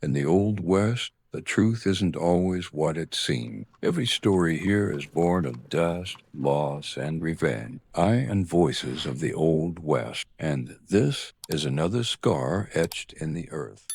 In the Old West, the truth isn't always what it seems. Every story here is born of dust, loss, and revenge. And voices of the Old West. And this is another scar etched in the earth.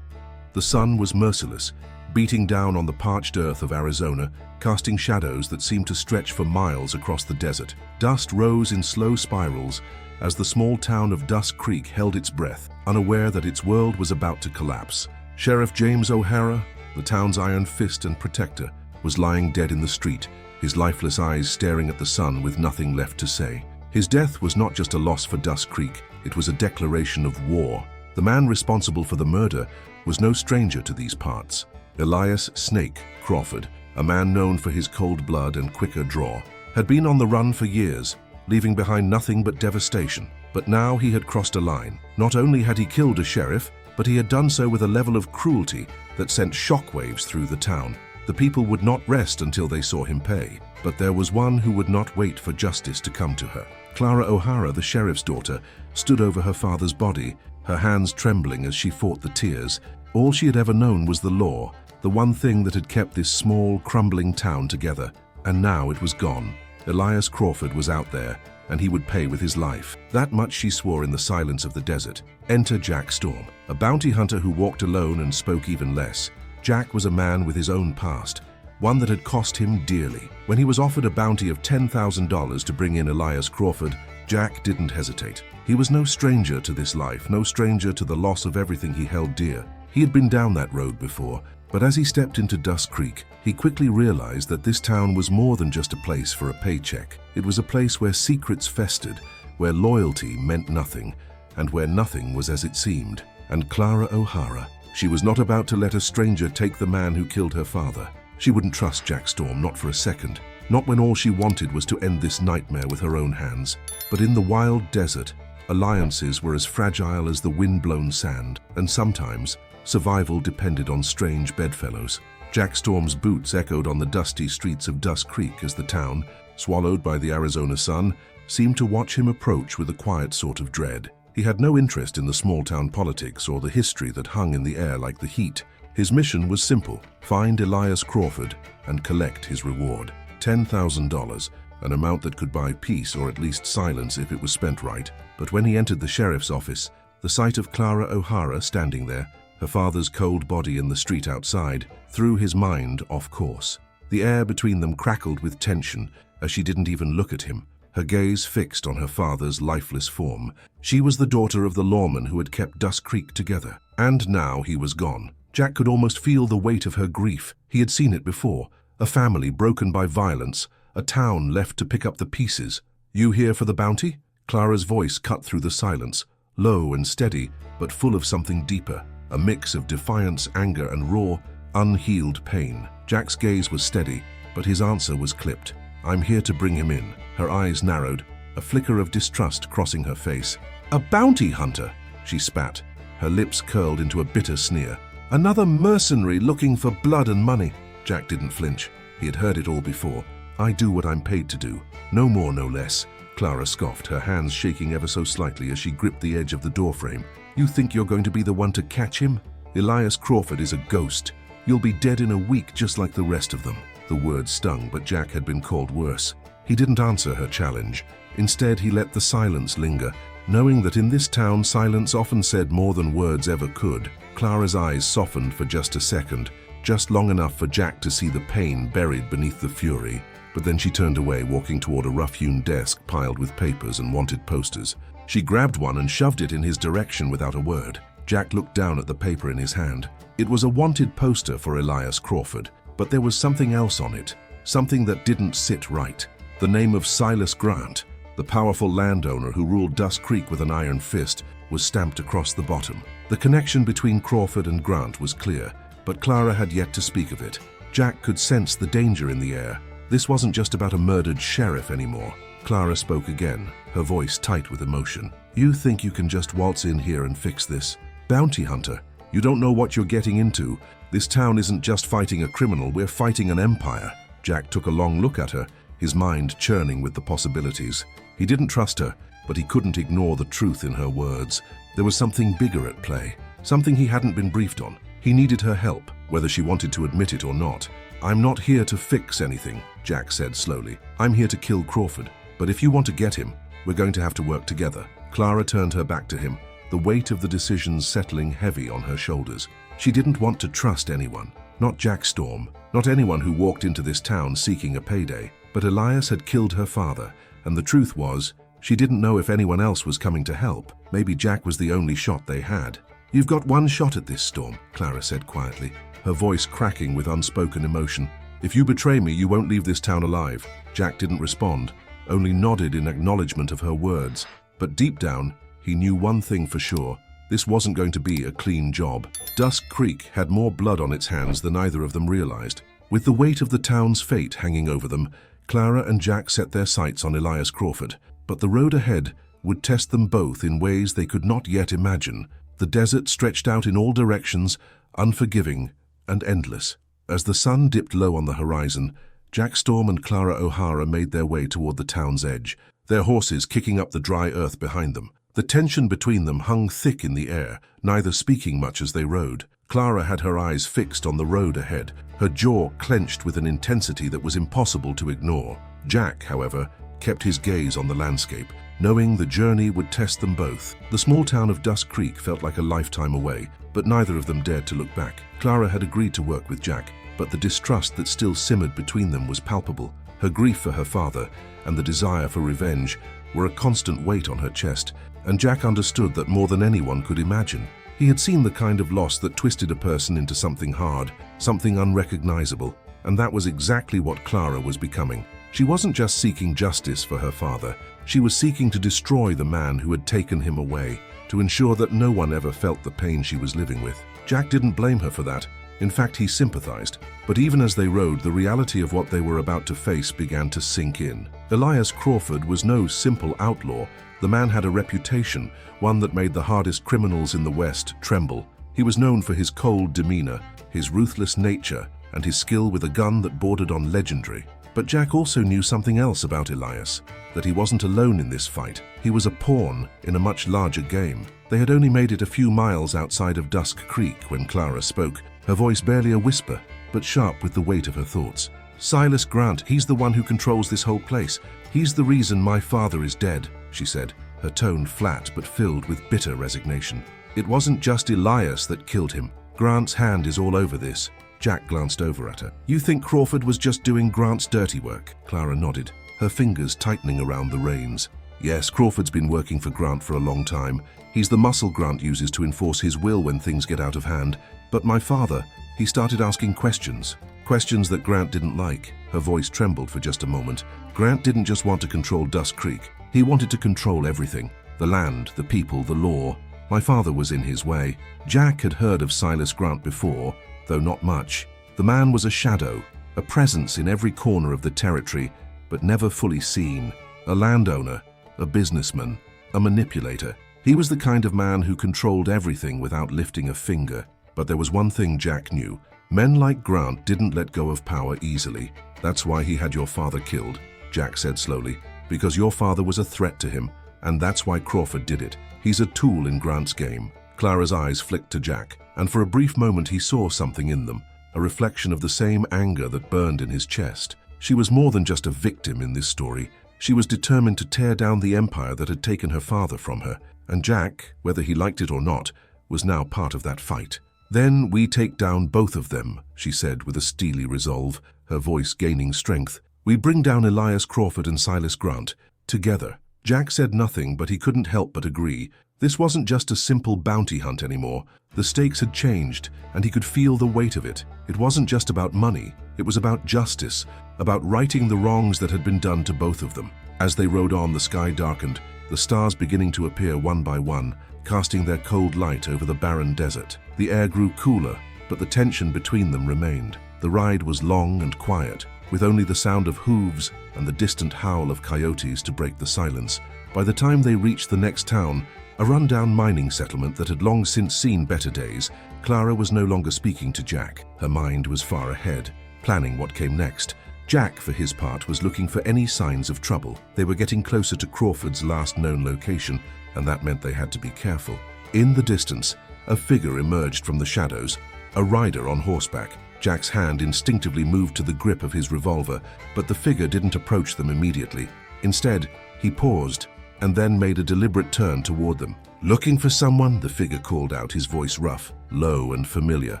The sun was merciless, beating down on the parched earth of Arizona, casting shadows that seemed to stretch for miles across the desert. Dust rose in slow spirals as the small town of Dusk Creek held its breath, unaware that its world was about to collapse. Sheriff James O'Hara, the town's iron fist and protector, was lying dead in the street, his lifeless eyes staring at the sun with nothing left to say. His death was not just a loss for Dusk Creek, it was a declaration of war. The man responsible for the murder was no stranger to these parts. Elias "Snake" Crawford, a man known for his cold blood and quicker draw, had been on the run for years, leaving behind nothing but devastation. But now he had crossed a line. Not only had he killed a sheriff, but he had done so with a level of cruelty that sent shockwaves through the town. The people would not rest until they saw him pay. But there was one who would not wait for justice to come to her. Clara O'Hara, the sheriff's daughter, stood over her father's body, her hands trembling as she fought the tears. All she had ever known was the law, the one thing that had kept this small, crumbling town together. And now it was gone. Elias Crawford was out there, and he would pay with his life. That much she swore in the silence of the desert. Enter Jack Storm, a bounty hunter who walked alone and spoke even less. Jack was a man with his own past, one that had cost him dearly. When he was offered a bounty of $10,000 to bring in Elias Crawford, Jack didn't hesitate. He was no stranger to this life, no stranger to the loss of everything he held dear. He had been down that road before, but as he stepped into Dusk Creek, he quickly realized that this town was more than just a place for a paycheck. It was a place where secrets festered, where loyalty meant nothing, and where nothing was as it seemed. And Clara O'Hara, she was not about to let a stranger take the man who killed her father. She wouldn't trust Jack Storm, not for a second. Not when all she wanted was to end this nightmare with her own hands. But in the wild desert, alliances were as fragile as the wind-blown sand, and sometimes survival depended on strange bedfellows. Jack Storm's boots echoed on the dusty streets of Dusk Creek as the town, swallowed by the Arizona sun, seemed to watch him approach with a quiet sort of dread. He had no interest in the small-town politics or the history that hung in the air like the heat. His mission was simple: find Elias Crawford and collect his reward. $10,000, an amount that could buy peace or at least silence if it was spent right. But when he entered the sheriff's office, the sight of Clara O'Hara standing there, her father's cold body in the street outside, threw his mind off course. The air between them crackled with tension as she didn't even look at him, her gaze fixed on her father's lifeless form. She was the daughter of the lawman who had kept Dusk Creek together, and now he was gone. Jack could almost feel the weight of her grief. He had seen it before, a family broken by violence, a town left to pick up the pieces. "You here for the bounty?" Clara's voice cut through the silence, low and steady, but full of something deeper, a mix of defiance, anger, and raw, unhealed pain. Jack's gaze was steady, but his answer was clipped. "I'm here to bring him in." Her eyes narrowed, a flicker of distrust crossing her face. "A bounty hunter?" she spat, her lips curled into a bitter sneer. "Another mercenary looking for blood and money." Jack didn't flinch. He had heard it all before. "I do what I'm paid to do. No more, no less." Clara scoffed, her hands shaking ever so slightly as she gripped the edge of the doorframe. "You think you're going to be the one to catch him? Elias Crawford is a ghost. You'll be dead in a week just like the rest of them." The words stung, but Jack had been called worse. He didn't answer her challenge. Instead, he let the silence linger, knowing that in this town silence often said more than words ever could. Clara's eyes softened for just a second, just long enough for Jack to see the pain buried beneath the fury. But then she turned away, walking toward a rough-hewn desk piled with papers and wanted posters. She grabbed one and shoved it in his direction without a word. Jack looked down at the paper in his hand. It was a wanted poster for Elias Crawford, but there was something else on it, something that didn't sit right. The name of Silas Grant, the powerful landowner who ruled Dusk Creek with an iron fist, was stamped across the bottom. The connection between Crawford and Grant was clear, but Clara had yet to speak of it. Jack could sense the danger in the air. This wasn't just about a murdered sheriff anymore. Clara spoke again, her voice tight with emotion. "You think you can just waltz in here and fix this? Bounty hunter, you don't know what you're getting into. This town isn't just fighting a criminal, we're fighting an empire." Jack took a long look at her, his mind churning with the possibilities. He didn't trust her, but he couldn't ignore the truth in her words. There was something bigger at play. something he hadn't been briefed on. He needed her help, whether she wanted to admit it or not. "I'm not here to fix anything," Jack said slowly. "I'm here to kill Crawford. But if you want to get him, we're going to have to work together." Clara turned her back to him, the weight of the decisions settling heavy on her shoulders. She didn't want to trust anyone. Not Jack Storm, not anyone who walked into this town seeking a payday. But Elias had killed her father, and the truth was, she didn't know if anyone else was coming to help. Maybe Jack was the only shot they had. "You've got one shot at this, Storm," Clara said quietly, her voice cracking with unspoken emotion. "If you betray me, you won't leave this town alive." Jack didn't respond, only nodded in acknowledgement of her words. But deep down, he knew one thing for sure. This wasn't going to be a clean job. Dusk Creek had more blood on its hands than either of them realized. With the weight of the town's fate hanging over them, Clara and Jack set their sights on Elias Crawford. But the road ahead would test them both in ways they could not yet imagine. The desert stretched out in all directions, unforgiving and endless. As the sun dipped low on the horizon, Jack Storm and Clara O'Hara made their way toward the town's edge, their horses kicking up the dry earth behind them. The tension between them hung thick in the air, neither speaking much as they rode. Clara had her eyes fixed on the road ahead, her jaw clenched with an intensity that was impossible to ignore. Jack, however, kept his gaze on the landscape, knowing the journey would test them both. The small town of Dusk Creek felt like a lifetime away, but neither of them dared to look back. Clara had agreed to work with Jack, but the distrust that still simmered between them was palpable. Her grief for her father and the desire for revenge were a constant weight on her chest, and Jack understood that more than anyone could imagine. He had seen the kind of loss that twisted a person into something hard, something unrecognizable, and that was exactly what Clara was becoming. She wasn't just seeking justice for her father, she was seeking to destroy the man who had taken him away, to ensure that no one ever felt the pain she was living with. Jack didn't blame her for that. In fact, he sympathized. But even as they rode, the reality of what they were about to face began to sink in. Elias Crawford was no simple outlaw. The man had a reputation, one that made the hardest criminals in the West tremble. He was known for his cold demeanor, his ruthless nature, and his skill with a gun that bordered on legendary. But Jack also knew something else about Elias, that he wasn't alone in this fight. He was a pawn in a much larger game. They had only made it a few miles outside of Dusk Creek when Clara spoke, her voice barely a whisper, but sharp with the weight of her thoughts. "Silas Grant, he's the one who controls this whole place. He's the reason my father is dead," she said, her tone flat but filled with bitter resignation. "It wasn't just Elias that killed him. Grant's hand is all over this." Jack glanced over at her. "You think Crawford was just doing Grant's dirty work?" Clara nodded, her fingers tightening around the reins. "Yes, Crawford's been working for Grant for a long time. He's the muscle Grant uses to enforce his will when things get out of hand. But my father, he started asking questions that Grant didn't like." Her voice trembled for just a moment. "Grant didn't just want to control Dusk Creek. He wanted to control everything. The land, the people, the law. My father was in his way." Jack had heard of Silas Grant before, though not much. The man was a shadow, a presence in every corner of the territory, but never fully seen. A landowner, a businessman, a manipulator. He was the kind of man who controlled everything without lifting a finger. But there was one thing Jack knew. Men like Grant didn't let go of power easily. "That's why he had your father killed," Jack said slowly. "Because your father was a threat to him, and that's why Crawford did it. He's a tool in Grant's game." Clara's eyes flicked to Jack, and for a brief moment he saw something in them, a reflection of the same anger that burned in his chest. She was more than just a victim in this story. She was determined to tear down the empire that had taken her father from her, and Jack, whether he liked it or not, was now part of that fight. "Then we take down both of them," she said with a steely resolve, her voice gaining strength. "We bring down Elias Crawford and Silas Grant, together." Jack said nothing, but he couldn't help but agree. This wasn't just a simple bounty hunt anymore. The stakes had changed, and he could feel the weight of it. It wasn't just about money, it was about justice, about righting the wrongs that had been done to both of them. As they rode on, the sky darkened, the stars beginning to appear one by one, casting their cold light over the barren desert. The air grew cooler, but the tension between them remained. The ride was long and quiet, with only the sound of hooves and the distant howl of coyotes to break the silence. By the time they reached the next town, a rundown mining settlement that had long since seen better days, Clara was no longer speaking to Jack. Her mind was far ahead, planning what came next. Jack, for his part, was looking for any signs of trouble. They were getting closer to Crawford's last known location, and that meant they had to be careful. In the distance, A figure emerged from the shadows, a rider on horseback. Jack's hand instinctively moved to the grip of his revolver, but the figure didn't approach them immediately. Instead, he paused and then made a deliberate turn toward them. "Looking for someone?" the figure called out, his voice rough, low and familiar.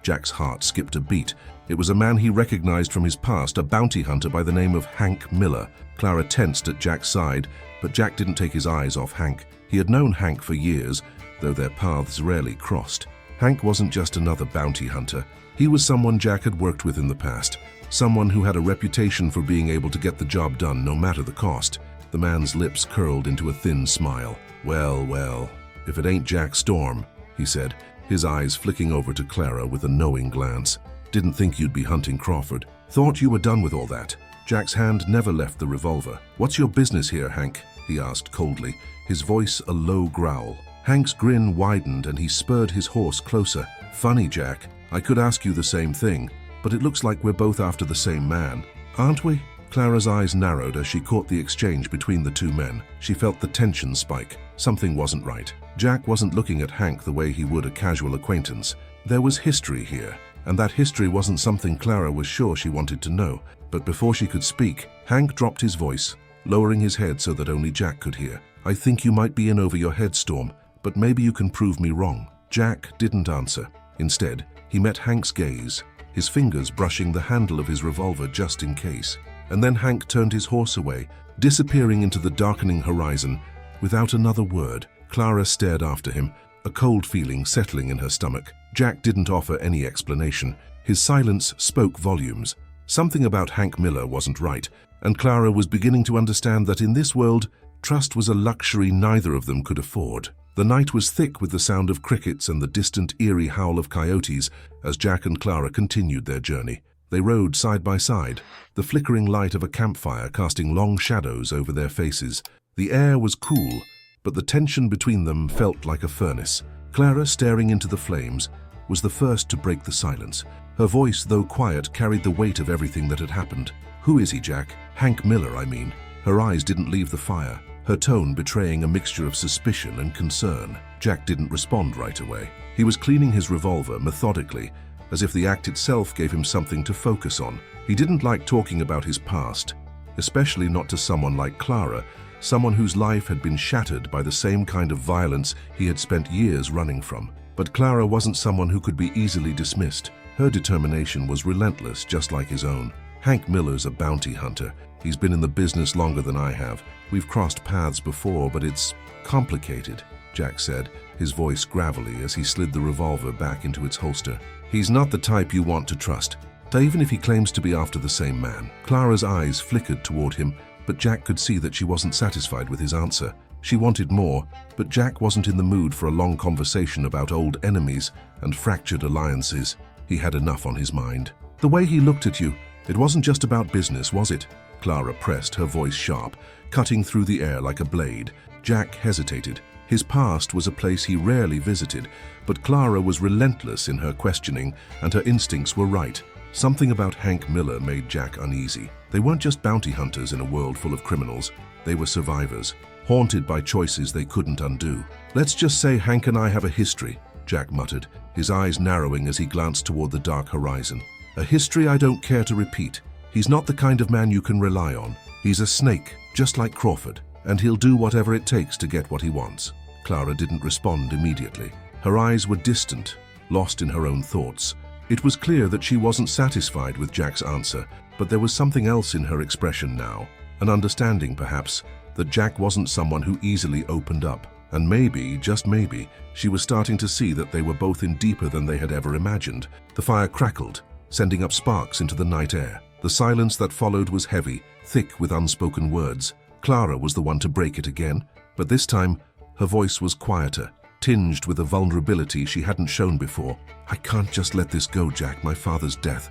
Jack's heart skipped a beat. It was a man he recognized from his past, a bounty hunter by the name of Hank Miller. Clara tensed at Jack's side, but Jack didn't take his eyes off Hank. He had known Hank for years, though their paths rarely crossed. Hank wasn't just another bounty hunter. He was someone Jack had worked with in the past, someone who had a reputation for being able to get the job done no matter the cost. The man's lips curled into a thin smile. Well, if it ain't Jack Storm," he said, his eyes flicking over to Clara with a knowing glance. "Didn't think you'd be hunting Crawford. Thought you were done with all that." Jack's hand never left the revolver. "What's your business here, Hank?" he asked coldly, his voice a low growl. Hank's grin widened and he spurred his horse closer. "Funny, Jack. I could ask you the same thing, but it looks like we're both after the same man. Aren't we?" Clara's eyes narrowed as she caught the exchange between the two men. She felt the tension spike. Something wasn't right. Jack wasn't looking at Hank the way he would a casual acquaintance. There was history here, and that history wasn't something Clara was sure she wanted to know. But before she could speak, Hank dropped his voice, lowering his head so that only Jack could hear. "I think you might be in over your head, Storm, but maybe you can prove me wrong." Jack didn't answer. Instead, he met Hank's gaze, his fingers brushing the handle of his revolver just in case. And then Hank turned his horse away, disappearing into the darkening horizon. Without another word, Clara stared after him, a cold feeling settling in her stomach. Jack didn't offer any explanation. His silence spoke volumes. Something about Hank Miller wasn't right, and Clara was beginning to understand that in this world, trust was a luxury neither of them could afford. The night was thick with the sound of crickets and the distant, eerie howl of coyotes as Jack and Clara continued their journey. They rode side by side, the flickering light of a campfire casting long shadows over their faces. The air was cool, but the tension between them felt like a furnace. Clara, staring into the flames, was the first to break the silence. Her voice, though quiet, carried the weight of everything that had happened. "Who is he, Jack? Hank Miller, I mean." Her eyes didn't leave the fire, her tone betraying a mixture of suspicion and concern. Jack didn't respond right away. He was cleaning his revolver methodically, as if the act itself gave him something to focus on. He didn't like talking about his past, especially not to someone like Clara, someone whose life had been shattered by the same kind of violence he had spent years running from. But Clara wasn't someone who could be easily dismissed. Her determination was relentless, just like his own. "Hank Miller's a bounty hunter. He's been in the business longer than I have. We've crossed paths before, but it's complicated," Jack said, his voice gravelly as he slid the revolver back into its holster. "He's not the type you want to trust, even if he claims to be after the same man." Clara's eyes flickered toward him, but Jack could see that she wasn't satisfied with his answer. She wanted more, but Jack wasn't in the mood for a long conversation about old enemies and fractured alliances. He had enough on his mind. "The way he looked at you, it wasn't just about business, was it?" Clara pressed, her voice sharp, cutting through the air like a blade. Jack hesitated. His past was a place he rarely visited, but Clara was relentless in her questioning, and her instincts were right. Something about Hank Miller made Jack uneasy. They weren't just bounty hunters in a world full of criminals. They were survivors, haunted by choices they couldn't undo. "Let's just say Hank and I have a history," Jack muttered, his eyes narrowing as he glanced toward the dark horizon. "A history I don't care to repeat. He's not the kind of man you can rely on. He's a snake, just like Crawford, and he'll do whatever it takes to get what he wants." Clara didn't respond immediately. Her eyes were distant, lost in her own thoughts. It was clear that she wasn't satisfied with Jack's answer, but there was something else in her expression now, an understanding perhaps, that Jack wasn't someone who easily opened up. And maybe, just maybe, she was starting to see that they were both in deeper than they had ever imagined. The fire crackled, sending up sparks into the night air. The silence that followed was heavy, thick with unspoken words. Clara was the one to break it again, but this time, her voice was quieter, tinged with a vulnerability she hadn't shown before. "I can't just let this go, Jack, my father's death.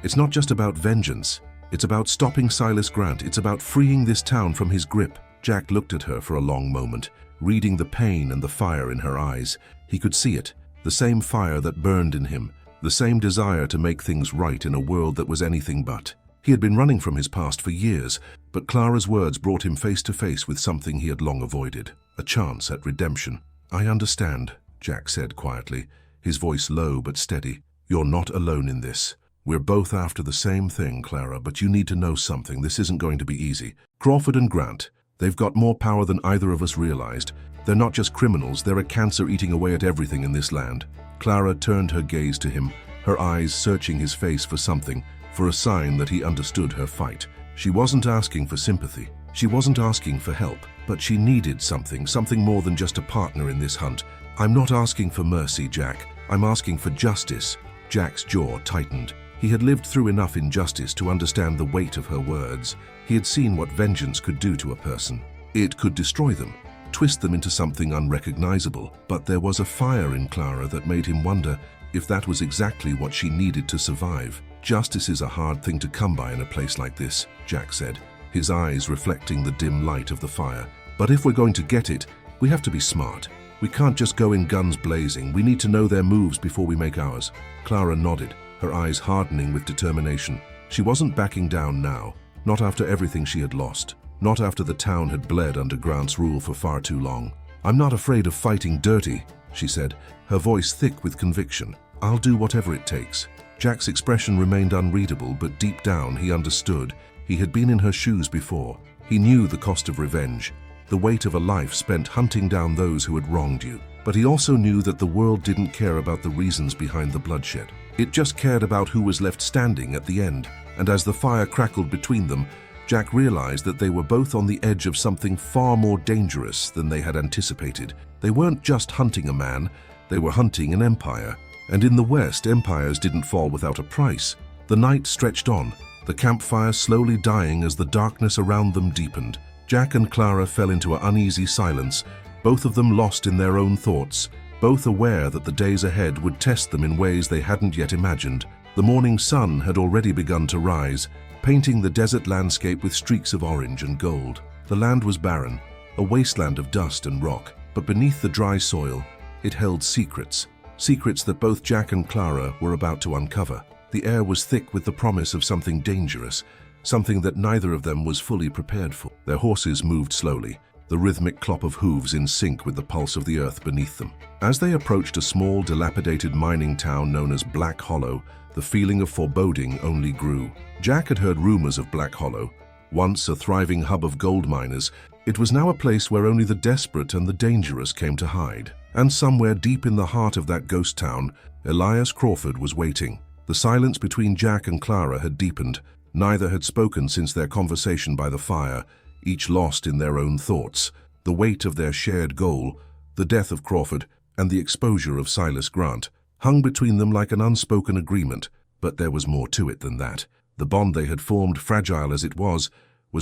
It's not just about vengeance. It's about stopping Silas Grant. It's about freeing this town from his grip." Jack looked at her for a long moment, reading the pain and the fire in her eyes. He could see it, the same fire that burned in him, the same desire to make things right in a world that was anything but. He had been running from his past for years, but Clara's words brought him face to face with something he had long avoided, a chance at redemption. "I understand," Jack said quietly, his voice low but steady. "You're not alone in this. We're both after the same thing, Clara, but you need to know something. This isn't going to be easy. Crawford and Grant, they've got more power than either of us realized. They're not just criminals, they're a cancer eating away at everything in this land." Clara turned her gaze to him, her eyes searching his face for something, for a sign that he understood her fight. She wasn't asking for sympathy. She wasn't asking for help, but she needed something more than just a partner in this hunt. "I'm not asking for mercy, Jack. I'm asking for justice." Jack's jaw tightened. He had lived through enough injustice to understand the weight of her words. He had seen what vengeance could do to a person. It could destroy them, twist them into something unrecognizable. But there was a fire in Clara that made him wonder if that was exactly what she needed to survive. "Justice is a hard thing to come by in a place like this," Jack said, his eyes reflecting the dim light of the fire. "But if we're going to get it, we have to be smart. We can't just go in guns blazing. We need to know their moves before we make ours." Clara nodded, her eyes hardening with determination. She wasn't backing down now, not after everything she had lost, not after the town had bled under Grant's rule for far too long. "I'm not afraid of fighting dirty," she said, her voice thick with conviction. "I'll do whatever it takes." Jack's expression remained unreadable, but deep down he understood. He had been in her shoes before. He knew the cost of revenge, the weight of a life spent hunting down those who had wronged you. But he also knew that the world didn't care about the reasons behind the bloodshed. It just cared about who was left standing at the end. And as the fire crackled between them, Jack realized that they were both on the edge of something far more dangerous than they had anticipated. They weren't just hunting a man, they were hunting an empire. And in the West, empires didn't fall without a price. The night stretched on, the campfire slowly dying as the darkness around them deepened. Jack and Clara fell into an uneasy silence, both of them lost in their own thoughts, both aware that the days ahead would test them in ways they hadn't yet imagined. The morning sun had already begun to rise, painting the desert landscape with streaks of orange and gold. The land was barren, a wasteland of dust and rock, but beneath the dry soil, it held secrets. Secrets that both Jack and Clara were about to uncover. The air was thick with the promise of something dangerous, something that neither of them was fully prepared for. Their horses moved slowly, the rhythmic clop of hooves in sync with the pulse of the earth beneath them. As they approached a small, dilapidated mining town known as Black Hollow, the feeling of foreboding only grew. Jack had heard rumors of Black Hollow. Once a thriving hub of gold miners, it was now a place where only the desperate and the dangerous came to hide. And somewhere deep in the heart of that ghost town, Elias Crawford was waiting. The silence between Jack and Clara had deepened. Neither had spoken since their conversation by the fire, each lost in their own thoughts. The weight of their shared goal, the death of Crawford, and the exposure of Silas Grant, hung between them like an unspoken agreement. But there was more to it than that. The bond they had formed, fragile as it was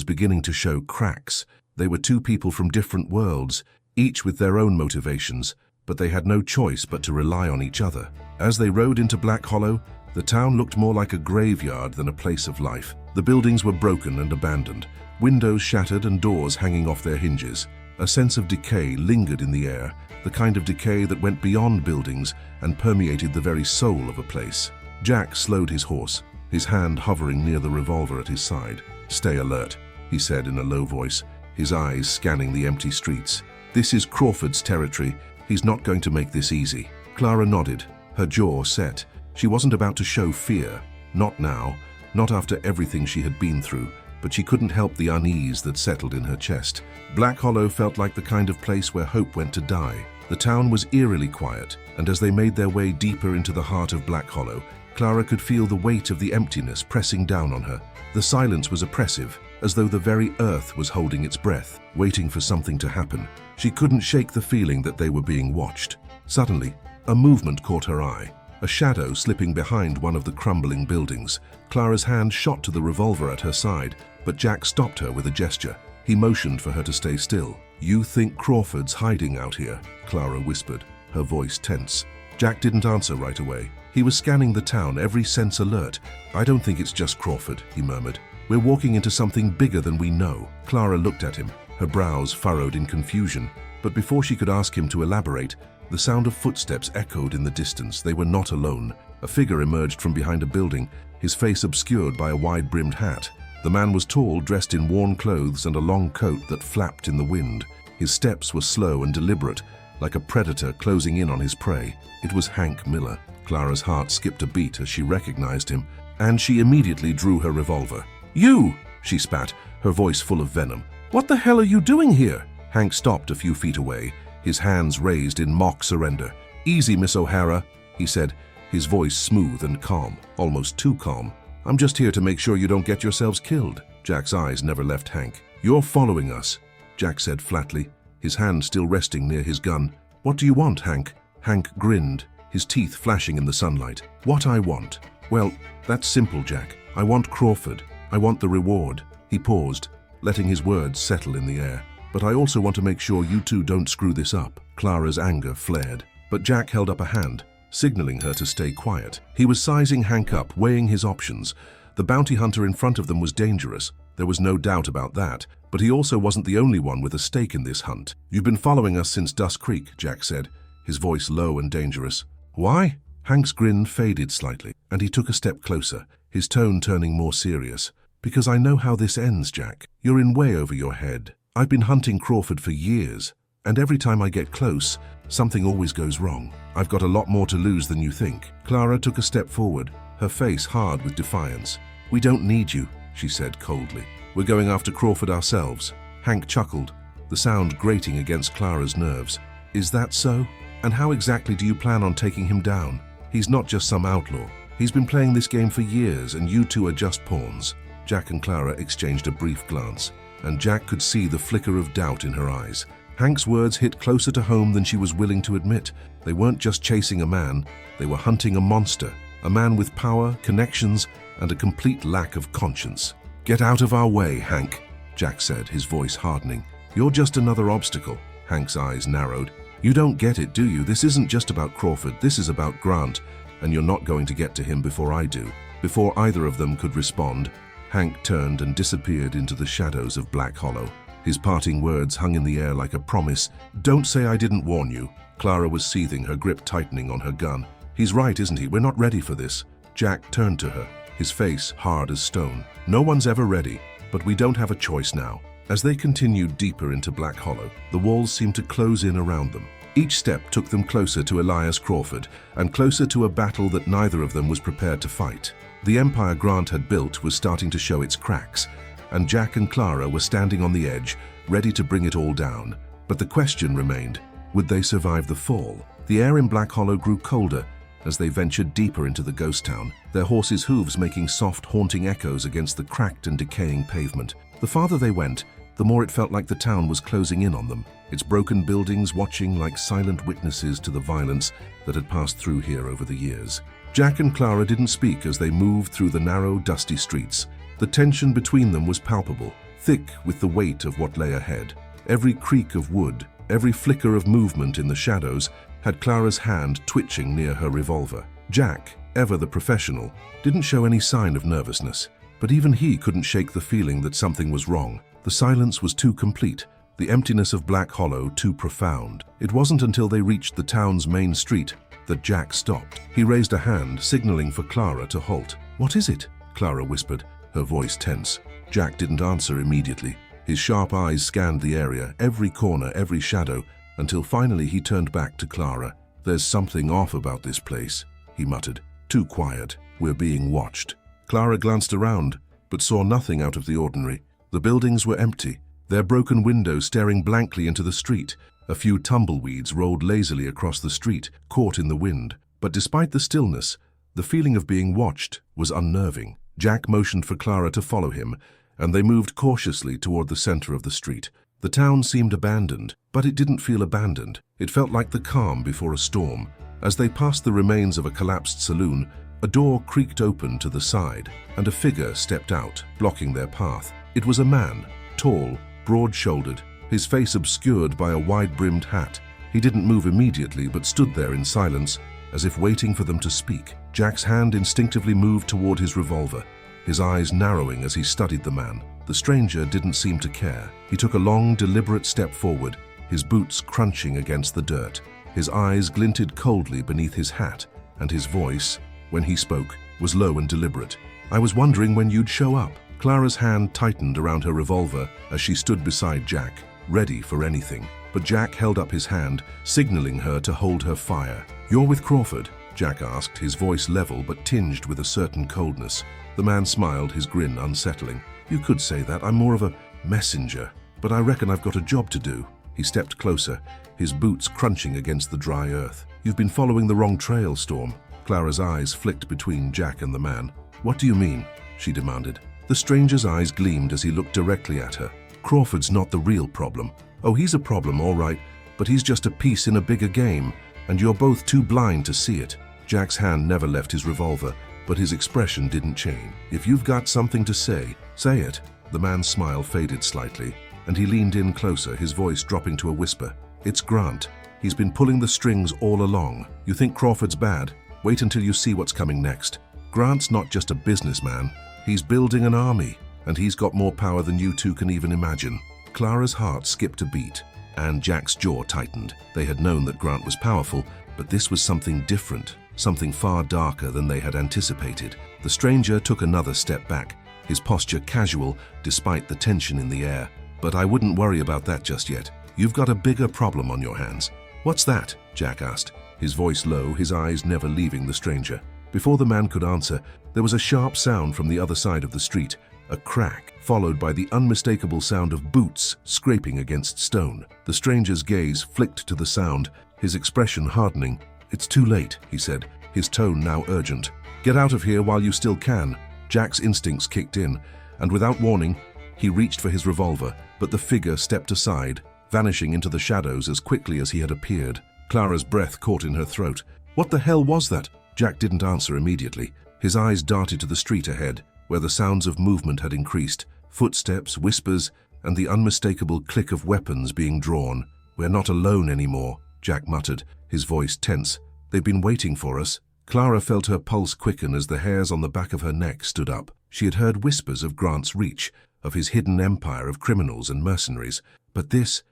beginning to show cracks. They were two people from different worlds, each with their own motivations, but they had no choice but to rely on each other. As they rode into Black Hollow, the town looked more like a graveyard than a place of life. The buildings were broken and abandoned, windows shattered and doors hanging off their hinges. A sense of decay lingered in the air, the kind of decay that went beyond buildings and permeated the very soul of a place. Jack slowed his horse, his hand hovering near the revolver at his side. "Stay alert," he said in a low voice, his eyes scanning the empty streets. "This is Crawford's territory. He's not going to make this easy." Clara nodded, her jaw set. She wasn't about to show fear. Not now, not after everything she had been through, but she couldn't help the unease that settled in her chest. Black Hollow felt like the kind of place where hope went to die. The town was eerily quiet, and as they made their way deeper into the heart of Black Hollow, Clara could feel the weight of the emptiness pressing down on her. The silence was oppressive, as though the very earth was holding its breath, waiting for something to happen. She couldn't shake the feeling that they were being watched. Suddenly, a movement caught her eye, a shadow slipping behind one of the crumbling buildings. Clara's hand shot to the revolver at her side, but Jack stopped her with a gesture. He motioned for her to stay still. "You think Crawford's hiding out here?" Clara whispered, her voice tense. Jack didn't answer right away. He was scanning the town, every sense alert. "I don't think it's just Crawford," he murmured. "We're walking into something bigger than we know." Clara looked at him, her brows furrowed in confusion. But before she could ask him to elaborate, the sound of footsteps echoed in the distance. They were not alone. A figure emerged from behind a building, his face obscured by a wide-brimmed hat. The man was tall, dressed in worn clothes and a long coat that flapped in the wind. His steps were slow and deliberate, like a predator closing in on his prey. It was Hank Miller. Clara's heart skipped a beat as she recognized him, and she immediately drew her revolver. "You!" she spat, her voice full of venom. "What the hell are you doing here?" Hank stopped a few feet away, his hands raised in mock surrender. "Easy, Miss O'Hara," he said, his voice smooth and calm, almost too calm. "I'm just here to make sure you don't get yourselves killed." Jack's eyes never left Hank. "You're following us," Jack said flatly, his hand still resting near his gun. "What do you want, Hank?" Hank grinned, his teeth flashing in the sunlight. "What I want? Well, that's simple, Jack. I want Crawford. I want the reward." He paused, letting his words settle in the air. "But I also want to make sure you two don't screw this up." Clara's anger flared, but Jack held up a hand, signaling her to stay quiet. He was sizing Hank up, weighing his options. The bounty hunter in front of them was dangerous. There was no doubt about that, but he also wasn't the only one with a stake in this hunt. "You've been following us since Dust Creek," Jack said, his voice low and dangerous. "Why?" Hank's grin faded slightly, and he took a step closer, his tone turning more serious. "Because I know how this ends, Jack. You're in way over your head. I've been hunting Crawford for years, and every time I get close, something always goes wrong. I've got a lot more to lose than you think." Clara took a step forward, her face hard with defiance. "We don't need you," she said coldly. "We're going after Crawford ourselves." Hank chuckled, the sound grating against Clara's nerves. "Is that so? And how exactly do you plan on taking him down? He's not just some outlaw. He's been playing this game for years, and you two are just pawns." Jack and Clara exchanged a brief glance, and Jack could see the flicker of doubt in her eyes. Hank's words hit closer to home than she was willing to admit. They weren't just chasing a man, they were hunting a monster, a man with power, connections, and a complete lack of conscience. "Get out of our way, Hank," Jack said, his voice hardening. "You're just another obstacle." Hank's eyes narrowed. "You don't get it, do you? This isn't just about Crawford, this is about Grant, and you're not going to get to him before I do." Before either of them could respond, Hank turned and disappeared into the shadows of Black Hollow. His parting words hung in the air like a promise. "Don't say I didn't warn you." Clara was seething, her grip tightening on her gun. "He's right, isn't he? We're not ready for this." Jack turned to her, his face hard as stone. "No one's ever ready, but we don't have a choice now." As they continued deeper into Black Hollow, the walls seemed to close in around them. Each step took them closer to Elias Crawford, and closer to a battle that neither of them was prepared to fight. The empire Grant had built was starting to show its cracks, and Jack and Clara were standing on the edge, ready to bring it all down. But the question remained, would they survive the fall? The air in Black Hollow grew colder as they ventured deeper into the ghost town, their horses' hooves making soft, haunting echoes against the cracked and decaying pavement. The farther they went, the more it felt like the town was closing in on them, its broken buildings watching like silent witnesses to the violence that had passed through here over the years. Jack and Clara didn't speak as they moved through the narrow, dusty streets. The tension between them was palpable, thick with the weight of what lay ahead. Every creak of wood, every flicker of movement in the shadows had Clara's hand twitching near her revolver. Jack, ever the professional, didn't show any sign of nervousness, but even he couldn't shake the feeling that something was wrong. The silence was too complete, the emptiness of Black Hollow too profound. It wasn't until they reached the town's main street that Jack stopped. He raised a hand, signaling for Clara to halt. "What is it?" Clara whispered, her voice tense. Jack didn't answer immediately. His sharp eyes scanned the area, every corner, every shadow, until finally he turned back to Clara. "There's something off about this place," he muttered. "Too quiet. We're being watched." Clara glanced around, but saw nothing out of the ordinary. The buildings were empty, their broken windows staring blankly into the street. A few tumbleweeds rolled lazily across the street, caught in the wind. But despite the stillness, the feeling of being watched was unnerving. Jack motioned for Clara to follow him, and they moved cautiously toward the center of the street. The town seemed abandoned, but it didn't feel abandoned. It felt like the calm before a storm. As they passed the remains of a collapsed saloon, a door creaked open to the side, and a figure stepped out, blocking their path. It was a man, tall, broad-shouldered, his face obscured by a wide-brimmed hat. He didn't move immediately, but stood there in silence, as if waiting for them to speak. Jack's hand instinctively moved toward his revolver, his eyes narrowing as he studied the man. The stranger didn't seem to care. He took a long, deliberate step forward, his boots crunching against the dirt. His eyes glinted coldly beneath his hat, and his voice, when he spoke, was low and deliberate. "I was wondering when you'd show up." Clara's hand tightened around her revolver as she stood beside Jack, ready for anything. but Jack held up his hand, signaling her to hold her fire. "You're with Crawford?" Jack asked, his voice level but tinged with a certain coldness. The man smiled, his grin unsettling. "You could say that. I'm more of a messenger, but I reckon I've got a job to do." He stepped closer, his boots crunching against the dry earth. "You've been following the wrong trail, Storm." Clara's eyes flicked between Jack and the man. "What do you mean?" she demanded. The stranger's eyes gleamed as he looked directly at her. "Crawford's not the real problem. Oh, he's a problem, all right, but he's just a piece in a bigger game, and you're both too blind to see it." Jack's hand never left his revolver, but his expression didn't change. "If you've got something to say, say it." The man's smile faded slightly, and he leaned in closer, his voice dropping to a whisper. "It's Grant. He's been pulling the strings all along. You think Crawford's bad? Wait until you see what's coming next. Grant's not just a businessman. He's building an army, and he's got more power than you two can even imagine." Clara's heart skipped a beat, and Jack's jaw tightened. They had known that Grant was powerful, but this was something different, something far darker than they had anticipated. The stranger took another step back, his posture casual despite the tension in the air. "But I wouldn't worry about that just yet. You've got a bigger problem on your hands." "What's that?" Jack asked, his voice low, his eyes never leaving the stranger. Before the man could answer, there was a sharp sound from the other side of the street, a crack, followed by the unmistakable sound of boots scraping against stone. The stranger's gaze flicked to the sound, his expression hardening. "It's too late," he said, his tone now urgent. "Get out of here while you still can." Jack's instincts kicked in, and without warning, he reached for his revolver, but the figure stepped aside, vanishing into the shadows as quickly as he had appeared. Clara's breath caught in her throat. "What the hell was that?" Jack didn't answer immediately. His eyes darted to the street ahead, where the sounds of movement had increased, footsteps, whispers, and the unmistakable click of weapons being drawn. "We're not alone anymore," Jack muttered, his voice tense. "They've been waiting for us." Clara felt her pulse quicken as the hairs on the back of her neck stood up. She had heard whispers of Grant's reach, of his hidden empire of criminals and mercenaries. But this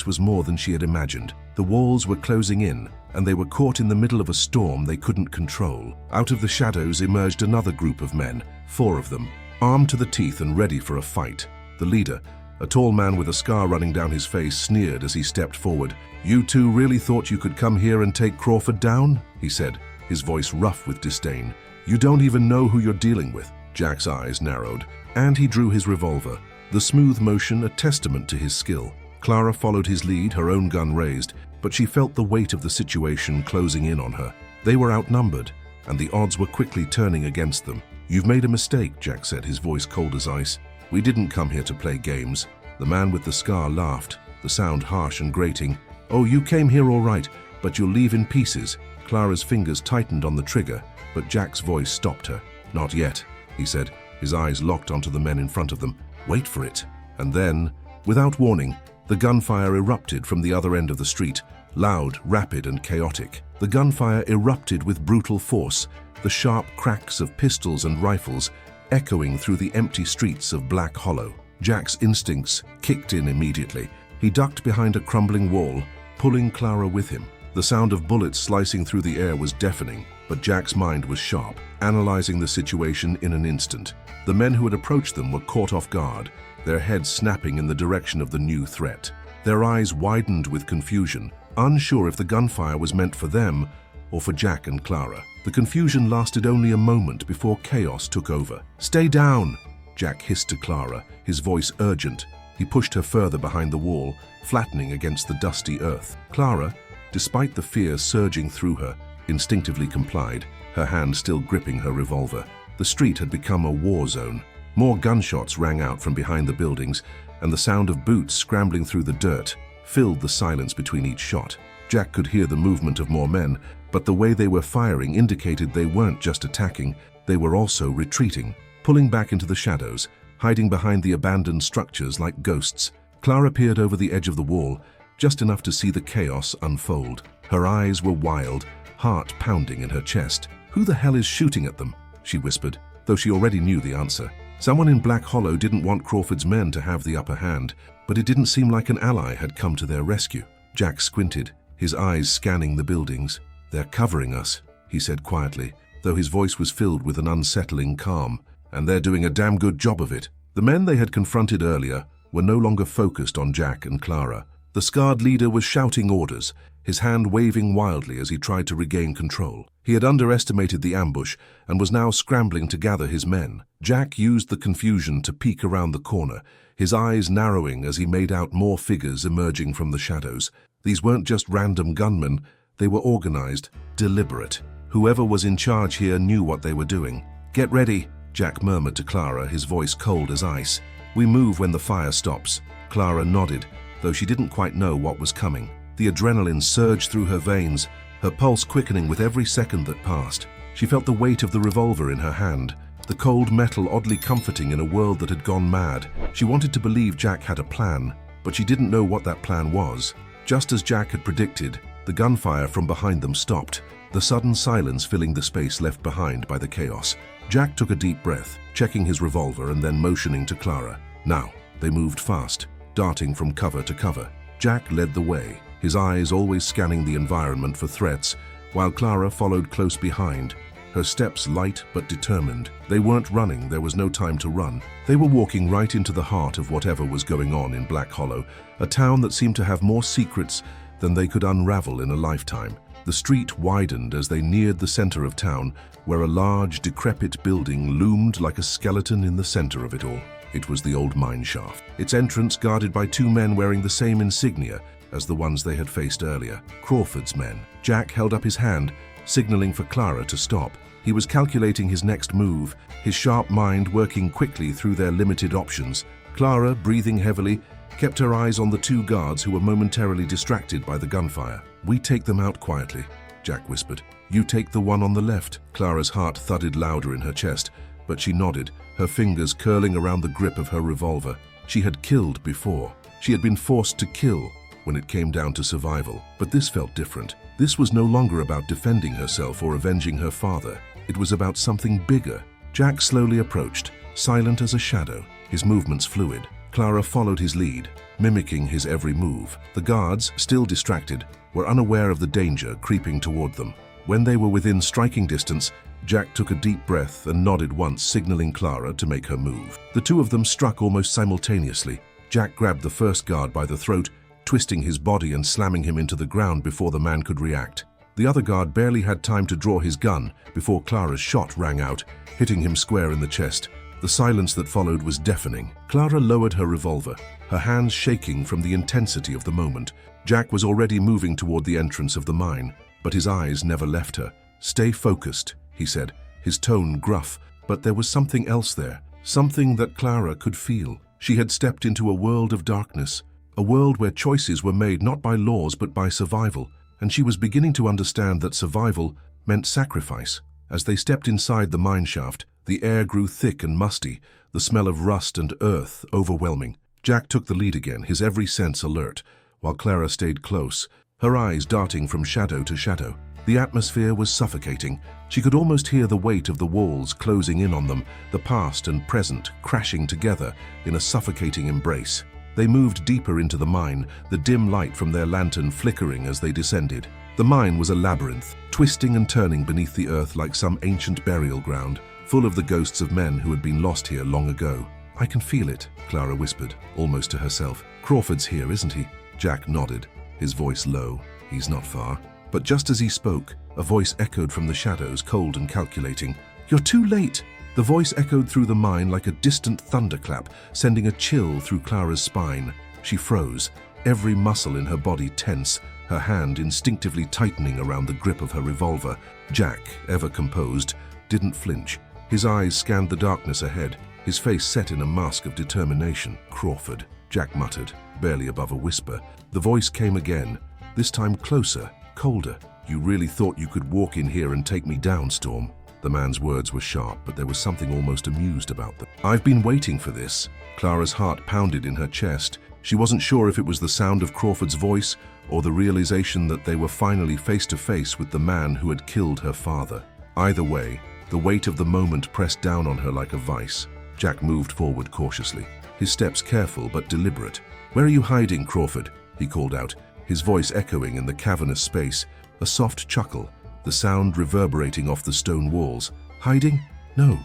was more than she had imagined. The walls were closing in, and they were caught in the middle of a storm they couldn't control. Out of the shadows emerged another group of men, 4 of them, armed to the teeth and ready for a fight. The leader, a tall man with a scar running down his face, sneered as he stepped forward. "You two really thought you could come here and take Crawford down?" he said, his voice rough with disdain. "You don't even know who you're dealing with." Jack's eyes narrowed, and he drew his revolver, the smooth motion a testament to his skill. Clara followed his lead, her own gun raised, but she felt the weight of the situation closing in on her. They were outnumbered, and the odds were quickly turning against them. "You've made a mistake," Jack said, his voice cold as ice. "We didn't come here to play games." The man with the scar laughed, the sound harsh and grating. "Oh, you came here all right, but you'll leave in pieces." Clara's fingers tightened on the trigger, but Jack's voice stopped her. "Not yet," he said, his eyes locked onto the men in front of them. "Wait for it." And then, without warning, the gunfire erupted from the other end of the street, loud, rapid, and chaotic. The gunfire erupted with brutal force, the sharp cracks of pistols and rifles echoing through the empty streets of Black Hollow. Jack's instincts kicked in immediately. He ducked behind a crumbling wall, pulling Clara with him. The sound of bullets slicing through the air was deafening, but Jack's mind was sharp, analyzing the situation in an instant. The men who had approached them were caught off guard, their heads snapping in the direction of the new threat. Their eyes widened with confusion, unsure if the gunfire was meant for them or for Jack and Clara. The confusion lasted only a moment before chaos took over. "Stay down!" Jack hissed to Clara, his voice urgent. He pushed her further behind the wall, flattening against the dusty earth. Clara, despite the fear surging through her, instinctively complied, her hand still gripping her revolver. The street had become a war zone. More gunshots rang out from behind the buildings, and the sound of boots scrambling through the dirt filled the silence between each shot. Jack could hear the movement of more men, but the way they were firing indicated they weren't just attacking, they were also retreating, pulling back into the shadows, hiding behind the abandoned structures like ghosts. Clara peered over the edge of the wall, just enough to see the chaos unfold. Her eyes were wild, heart pounding in her chest. "Who the hell is shooting at them?" she whispered, though she already knew the answer. Someone in Black Hollow didn't want Crawford's men to have the upper hand, but it didn't seem like an ally had come to their rescue. Jack squinted, his eyes scanning the buildings. "They're covering us," he said quietly, though his voice was filled with an unsettling calm. "And they're doing a damn good job of it." The men they had confronted earlier were no longer focused on Jack and Clara. The scarred leader was shouting orders, his hand waving wildly as he tried to regain control. He had underestimated the ambush and was now scrambling to gather his men. Jack used the confusion to peek around the corner, his eyes narrowing as he made out more figures emerging from the shadows. These weren't just random gunmen, they were organized, deliberate. Whoever was in charge here knew what they were doing. "Get ready," Jack murmured to Clara, his voice cold as ice. "We move when the fire stops." Clara nodded, though she didn't quite know what was coming. The adrenaline surged through her veins, her pulse quickening with every second that passed. She felt the weight of the revolver in her hand, the cold metal oddly comforting in a world that had gone mad. She wanted to believe Jack had a plan, but she didn't know what that plan was. Just as Jack had predicted, the gunfire from behind them stopped, the sudden silence filling the space left behind by the chaos. Jack took a deep breath, checking his revolver and then motioning to Clara. Now, they moved fast, darting from cover to cover. Jack led the way, his eyes always scanning the environment for threats, while Clara followed close behind, her steps light but determined. They weren't running, there was no time to run. They were walking right into the heart of whatever was going on in Black Hollow, a town that seemed to have more secrets than they could unravel in a lifetime. The street widened as they neared the center of town, where a large, decrepit building loomed like a skeleton in the center of it all. It was the old mine shaft, its entrance guarded by two men wearing the same insignia as the ones they had faced earlier, Crawford's men. Jack held up his hand, signaling for Clara to stop. He was calculating his next move, his sharp mind working quickly through their limited options. Clara, breathing heavily, kept her eyes on the two guards who were momentarily distracted by the gunfire. "We take them out quietly," Jack whispered. "You take the one on the left." Clara's heart thudded louder in her chest, but she nodded, her fingers curling around the grip of her revolver. She had killed before. She had been forced to kill when it came down to survival. But this felt different. This was no longer about defending herself or avenging her father. It was about something bigger. Jack slowly approached, silent as a shadow, his movements fluid. Clara followed his lead, mimicking his every move. The guards, still distracted, were unaware of the danger creeping toward them. When they were within striking distance, Jack took a deep breath and nodded once, signaling Clara to make her move. The two of them struck almost simultaneously. Jack grabbed the first guard by the throat, twisting his body and slamming him into the ground before the man could react. The other guard barely had time to draw his gun before Clara's shot rang out, hitting him square in the chest. The silence that followed was deafening. Clara lowered her revolver, her hands shaking from the intensity of the moment. Jack was already moving toward the entrance of the mine, but his eyes never left her. "Stay focused," he said, his tone gruff, but there was something else there, something that Clara could feel. She had stepped into a world of darkness, a world where choices were made not by laws but by survival, and she was beginning to understand that survival meant sacrifice. As they stepped inside the mine shaft, the air grew thick and musty, the smell of rust and earth overwhelming. Jack took the lead again, his every sense alert, while Clara stayed close, her eyes darting from shadow to shadow. The atmosphere was suffocating. She could almost hear the weight of the walls closing in on them, the past and present crashing together in a suffocating embrace. They moved deeper into the mine, the dim light from their lantern flickering as they descended. The mine was a labyrinth, twisting and turning beneath the earth like some ancient burial ground, full of the ghosts of men who had been lost here long ago. "I can feel it," Clara whispered, almost to herself. "Crawford's here, isn't he?" Jack nodded, his voice low. "He's not far." But just as he spoke, a voice echoed from the shadows, cold and calculating. "You're too late!" The voice echoed through the mine like a distant thunderclap, sending a chill through Clara's spine. She froze, every muscle in her body tense, her hand instinctively tightening around the grip of her revolver. Jack, ever composed, didn't flinch. His eyes scanned the darkness ahead, his face set in a mask of determination. "Crawford," Jack muttered, barely above a whisper. The voice came again, this time closer, colder. "You really thought you could walk in here and take me down, Storm?" The man's words were sharp, but there was something almost amused about them. "I've been waiting for this." Clara's heart pounded in her chest. She wasn't sure if it was the sound of Crawford's voice or the realization that they were finally face to face with the man who had killed her father. Either way, the weight of the moment pressed down on her like a vice. Jack moved forward cautiously, his steps careful but deliberate. "Where are you hiding, Crawford?" he called out, his voice echoing in the cavernous space, a soft chuckle, the sound reverberating off the stone walls. "Hiding? No,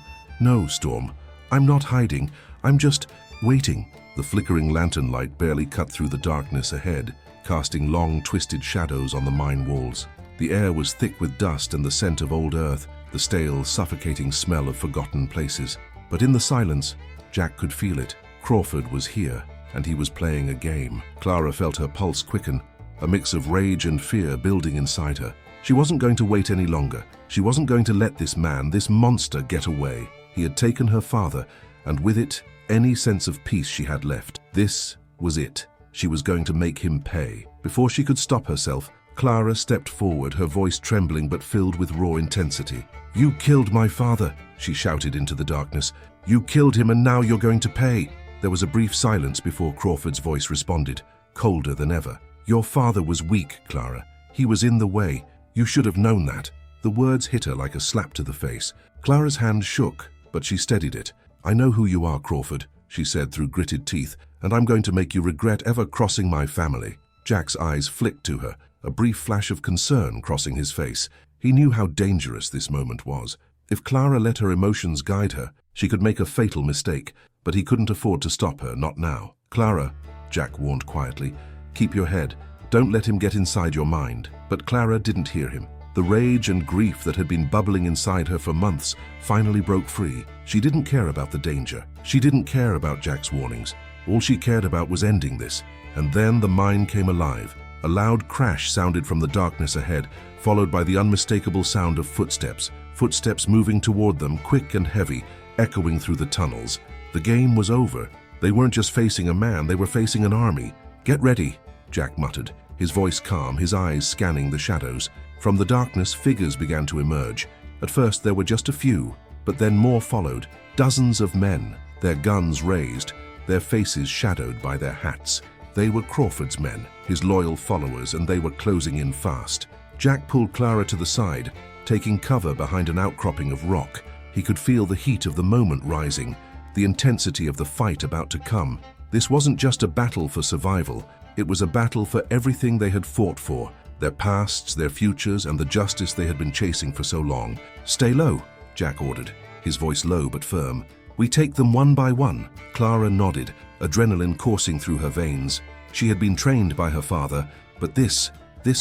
Storm. I'm not hiding. I'm just waiting." The flickering lantern light barely cut through the darkness ahead. casting long, twisted shadows on the mine walls. The air was thick with dust and the scent of old earth, the stale, suffocating smell of forgotten places. But in the silence, Jack could feel it. Crawford was here, and he was playing a game. Clara felt her pulse quicken, a mix of rage and fear building inside her. She wasn't going to wait any longer. She wasn't going to let this man, this monster, get away. He had taken her father, and with it, any sense of peace she had left. This was it. She was going to make him pay. Before she could stop herself, Clara stepped forward, her voice trembling but filled with raw intensity. "You killed my father," she shouted into the darkness. "You killed him and now you're going to pay." There was a brief silence before Crawford's voice responded, colder than ever. "Your father was weak, Clara. He was in the way. You should have known that." The words hit her like a slap to the face. Clara's hand shook, but she steadied it. "I know who you are, Crawford," she said through gritted teeth, "and I'm going to make you regret ever crossing my family." Jack's eyes flicked to her, a brief flash of concern crossing his face. He knew how dangerous this moment was. If Clara let her emotions guide her, she could make a fatal mistake, but he couldn't afford to stop her, not now. "Clara," Jack warned quietly, "keep your head. Don't let him get inside your mind." But Clara didn't hear him. The rage and grief that had been bubbling inside her for months finally broke free. She didn't care about the danger. She didn't care about Jack's warnings. All she cared about was ending this. And then the mine came alive. A loud crash sounded from the darkness ahead, followed by the unmistakable sound of footsteps. Footsteps moving toward them, quick and heavy, echoing through the tunnels. The game was over. They weren't just facing a man, they were facing an army. "Get ready," Jack muttered, his voice calm, his eyes scanning the shadows. From the darkness, figures began to emerge. At first there were just a few, but then more followed. Dozens of men, their guns raised, their faces shadowed by their hats. They were Crawford's men, his loyal followers, and they were closing in fast. Jack pulled Clara to the side, taking cover behind an outcropping of rock. He could feel the heat of the moment rising, the intensity of the fight about to come. This wasn't just a battle for survival, it was a battle for everything they had fought for, their pasts, their futures, and the justice they had been chasing for so long. "Stay low," Jack ordered, his voice low but firm. "We take them one by one." Clara nodded, adrenaline coursing through her veins. She had been trained by her father, but this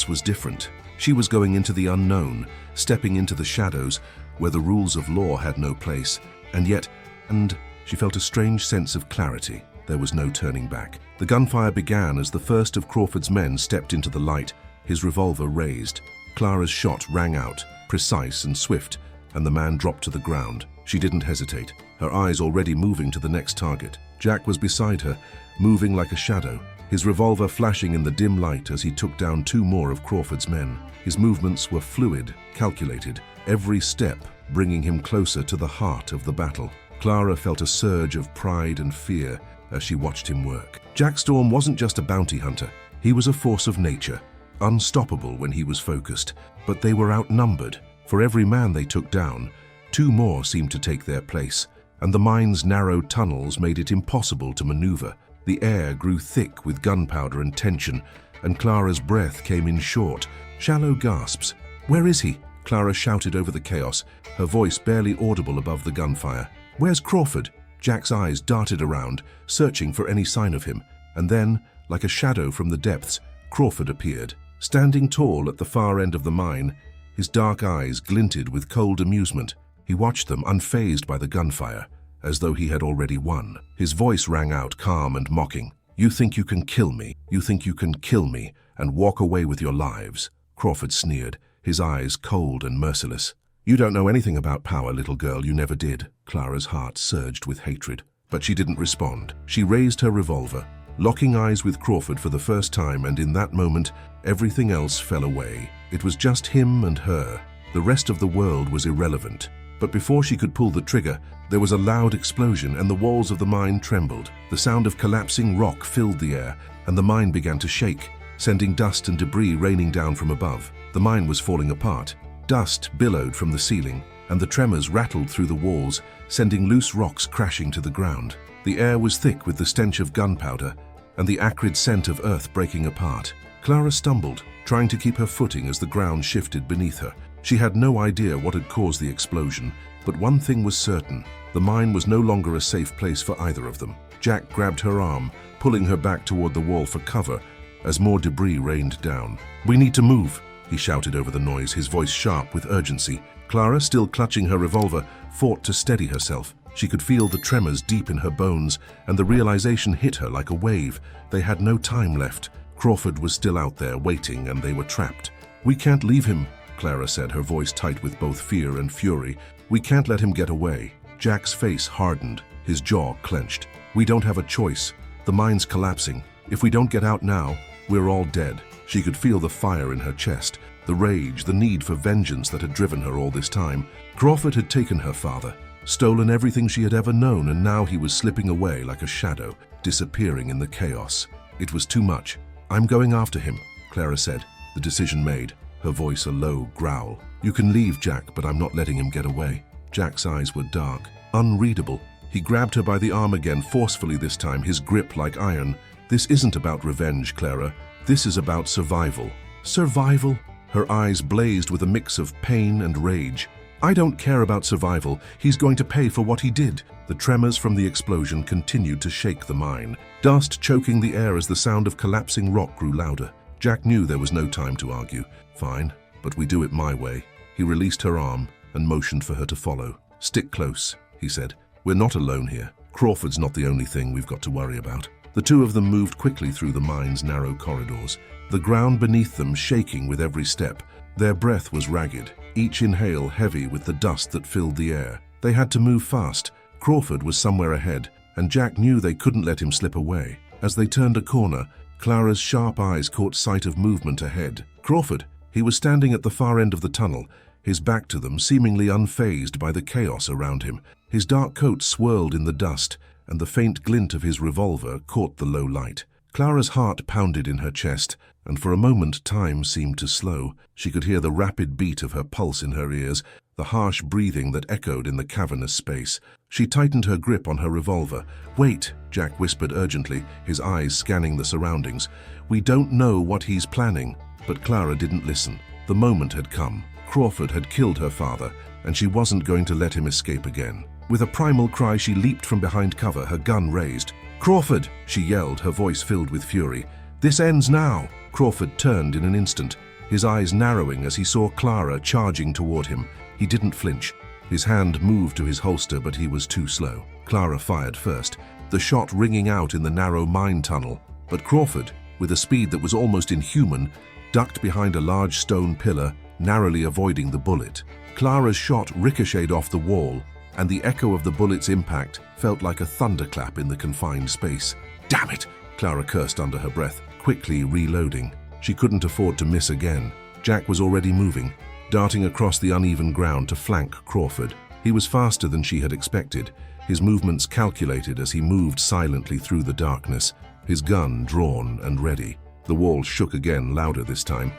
was different. She was going into the unknown, stepping into the shadows, where the rules of law had no place. And she felt a strange sense of clarity. There was no turning back. The gunfire began as the first of Crawford's men stepped into the light, his revolver raised. Clara's shot rang out, precise and swift, and the man dropped to the ground. She didn't hesitate, her eyes already moving to the next target. Jack was beside her, moving like a shadow, his revolver flashing in the dim light as he took down two more of Crawford's men. His movements were fluid, calculated, every step bringing him closer to the heart of the battle. Clara felt a surge of pride and fear as she watched him work. Jack Storm wasn't just a bounty hunter. He was a force of nature, unstoppable when he was focused. But they were outnumbered. For every man they took down, two more seemed to take their place, and the mine's narrow tunnels made it impossible to maneuver. The air grew thick with gunpowder and tension, and Clara's breath came in short, shallow gasps. "Where is he?" Clara shouted over the chaos, her voice barely audible above the gunfire. "Where's Crawford?" Jack's eyes darted around, searching for any sign of him, and then, like a shadow from the depths, Crawford appeared. Standing tall at the far end of the mine, his dark eyes glinted with cold amusement. He watched them, unfazed by the gunfire, as though he had already won. His voice rang out, calm and mocking. "You think you can kill me? You think you can kill me and walk away with your lives?" Crawford sneered, his eyes cold and merciless. "You don't know anything about power, little girl, you never did." Clara's heart surged with hatred, but she didn't respond. She raised her revolver, locking eyes with Crawford for the first time, and in that moment, everything else fell away. It was just him and her. The rest of the world was irrelevant. But before she could pull the trigger, there was a loud explosion and the walls of the mine trembled. The sound of collapsing rock filled the air, and the mine began to shake, sending dust and debris raining down from above. The mine was falling apart. Dust billowed from the ceiling, and the tremors rattled through the walls, sending loose rocks crashing to the ground. The air was thick with the stench of gunpowder and the acrid scent of earth breaking apart. Clara stumbled, trying to keep her footing as the ground shifted beneath her. She had no idea what had caused the explosion, but one thing was certain. The mine was no longer a safe place for either of them. Jack grabbed her arm, pulling her back toward the wall for cover, as more debris rained down. "We need to move," he shouted over the noise, his voice sharp with urgency. Clara, still clutching her revolver, fought to steady herself. She could feel the tremors deep in her bones, and the realization hit her like a wave. They had no time left. Crawford was still out there waiting, and they were trapped. "We can't leave him," Clara said, her voice tight with both fear and fury. "We can't let him get away." Jack's face hardened, his jaw clenched. "We don't have a choice. The mine's collapsing. If we don't get out now, we're all dead." She could feel the fire in her chest, the rage, the need for vengeance that had driven her all this time. Crawford had taken her father, stolen everything she had ever known, and now he was slipping away like a shadow, disappearing in the chaos. It was too much. "I'm going after him," Clara said, the decision made, her voice a low growl. "You can leave, Jack, but I'm not letting him get away." Jack's eyes were dark, unreadable. He grabbed her by the arm again, forcefully this time, his grip like iron. "This isn't about revenge, Clara. This is about survival." "Survival?" Her eyes blazed with a mix of pain and rage. "I don't care about survival. He's going to pay for what he did." The tremors from the explosion continued to shake the mine, dust choking the air as the sound of collapsing rock grew louder. Jack knew there was no time to argue. "Fine, but we do it my way." He released her arm and motioned for her to follow. "Stick close," he said. "We're not alone here. Crawford's not the only thing we've got to worry about." The two of them moved quickly through the mine's narrow corridors, the ground beneath them shaking with every step. Their breath was ragged, each inhale heavy with the dust that filled the air. They had to move fast. Crawford was somewhere ahead, and Jack knew they couldn't let him slip away. As they turned a corner, Clara's sharp eyes caught sight of movement ahead. Crawford! He was standing at the far end of the tunnel, his back to them, seemingly unfazed by the chaos around him. His dark coat swirled in the dust, and the faint glint of his revolver caught the low light. Clara's heart pounded in her chest, and for a moment time seemed to slow. She could hear the rapid beat of her pulse in her ears, the harsh breathing that echoed in the cavernous space. She tightened her grip on her revolver. "Wait," Jack whispered urgently, his eyes scanning the surroundings. "We don't know what he's planning." But Clara didn't listen. The moment had come. Crawford had killed her father, and she wasn't going to let him escape again. With a primal cry, she leaped from behind cover, her gun raised. "Crawford!" she yelled, her voice filled with fury. "This ends now!" Crawford turned in an instant, his eyes narrowing as he saw Clara charging toward him. He didn't flinch. His hand moved to his holster, but he was too slow. Clara fired first, the shot ringing out in the narrow mine tunnel. But Crawford, with a speed that was almost inhuman, ducked behind a large stone pillar, narrowly avoiding the bullet. Clara's shot ricocheted off the wall, and the echo of the bullet's impact felt like a thunderclap in the confined space. "Damn it!" Clara cursed under her breath, quickly reloading. She couldn't afford to miss again. Jack was already moving, darting across the uneven ground to flank Crawford. He was faster than she had expected, his movements calculated as he moved silently through the darkness, his gun drawn and ready. The wall shook again, louder this time,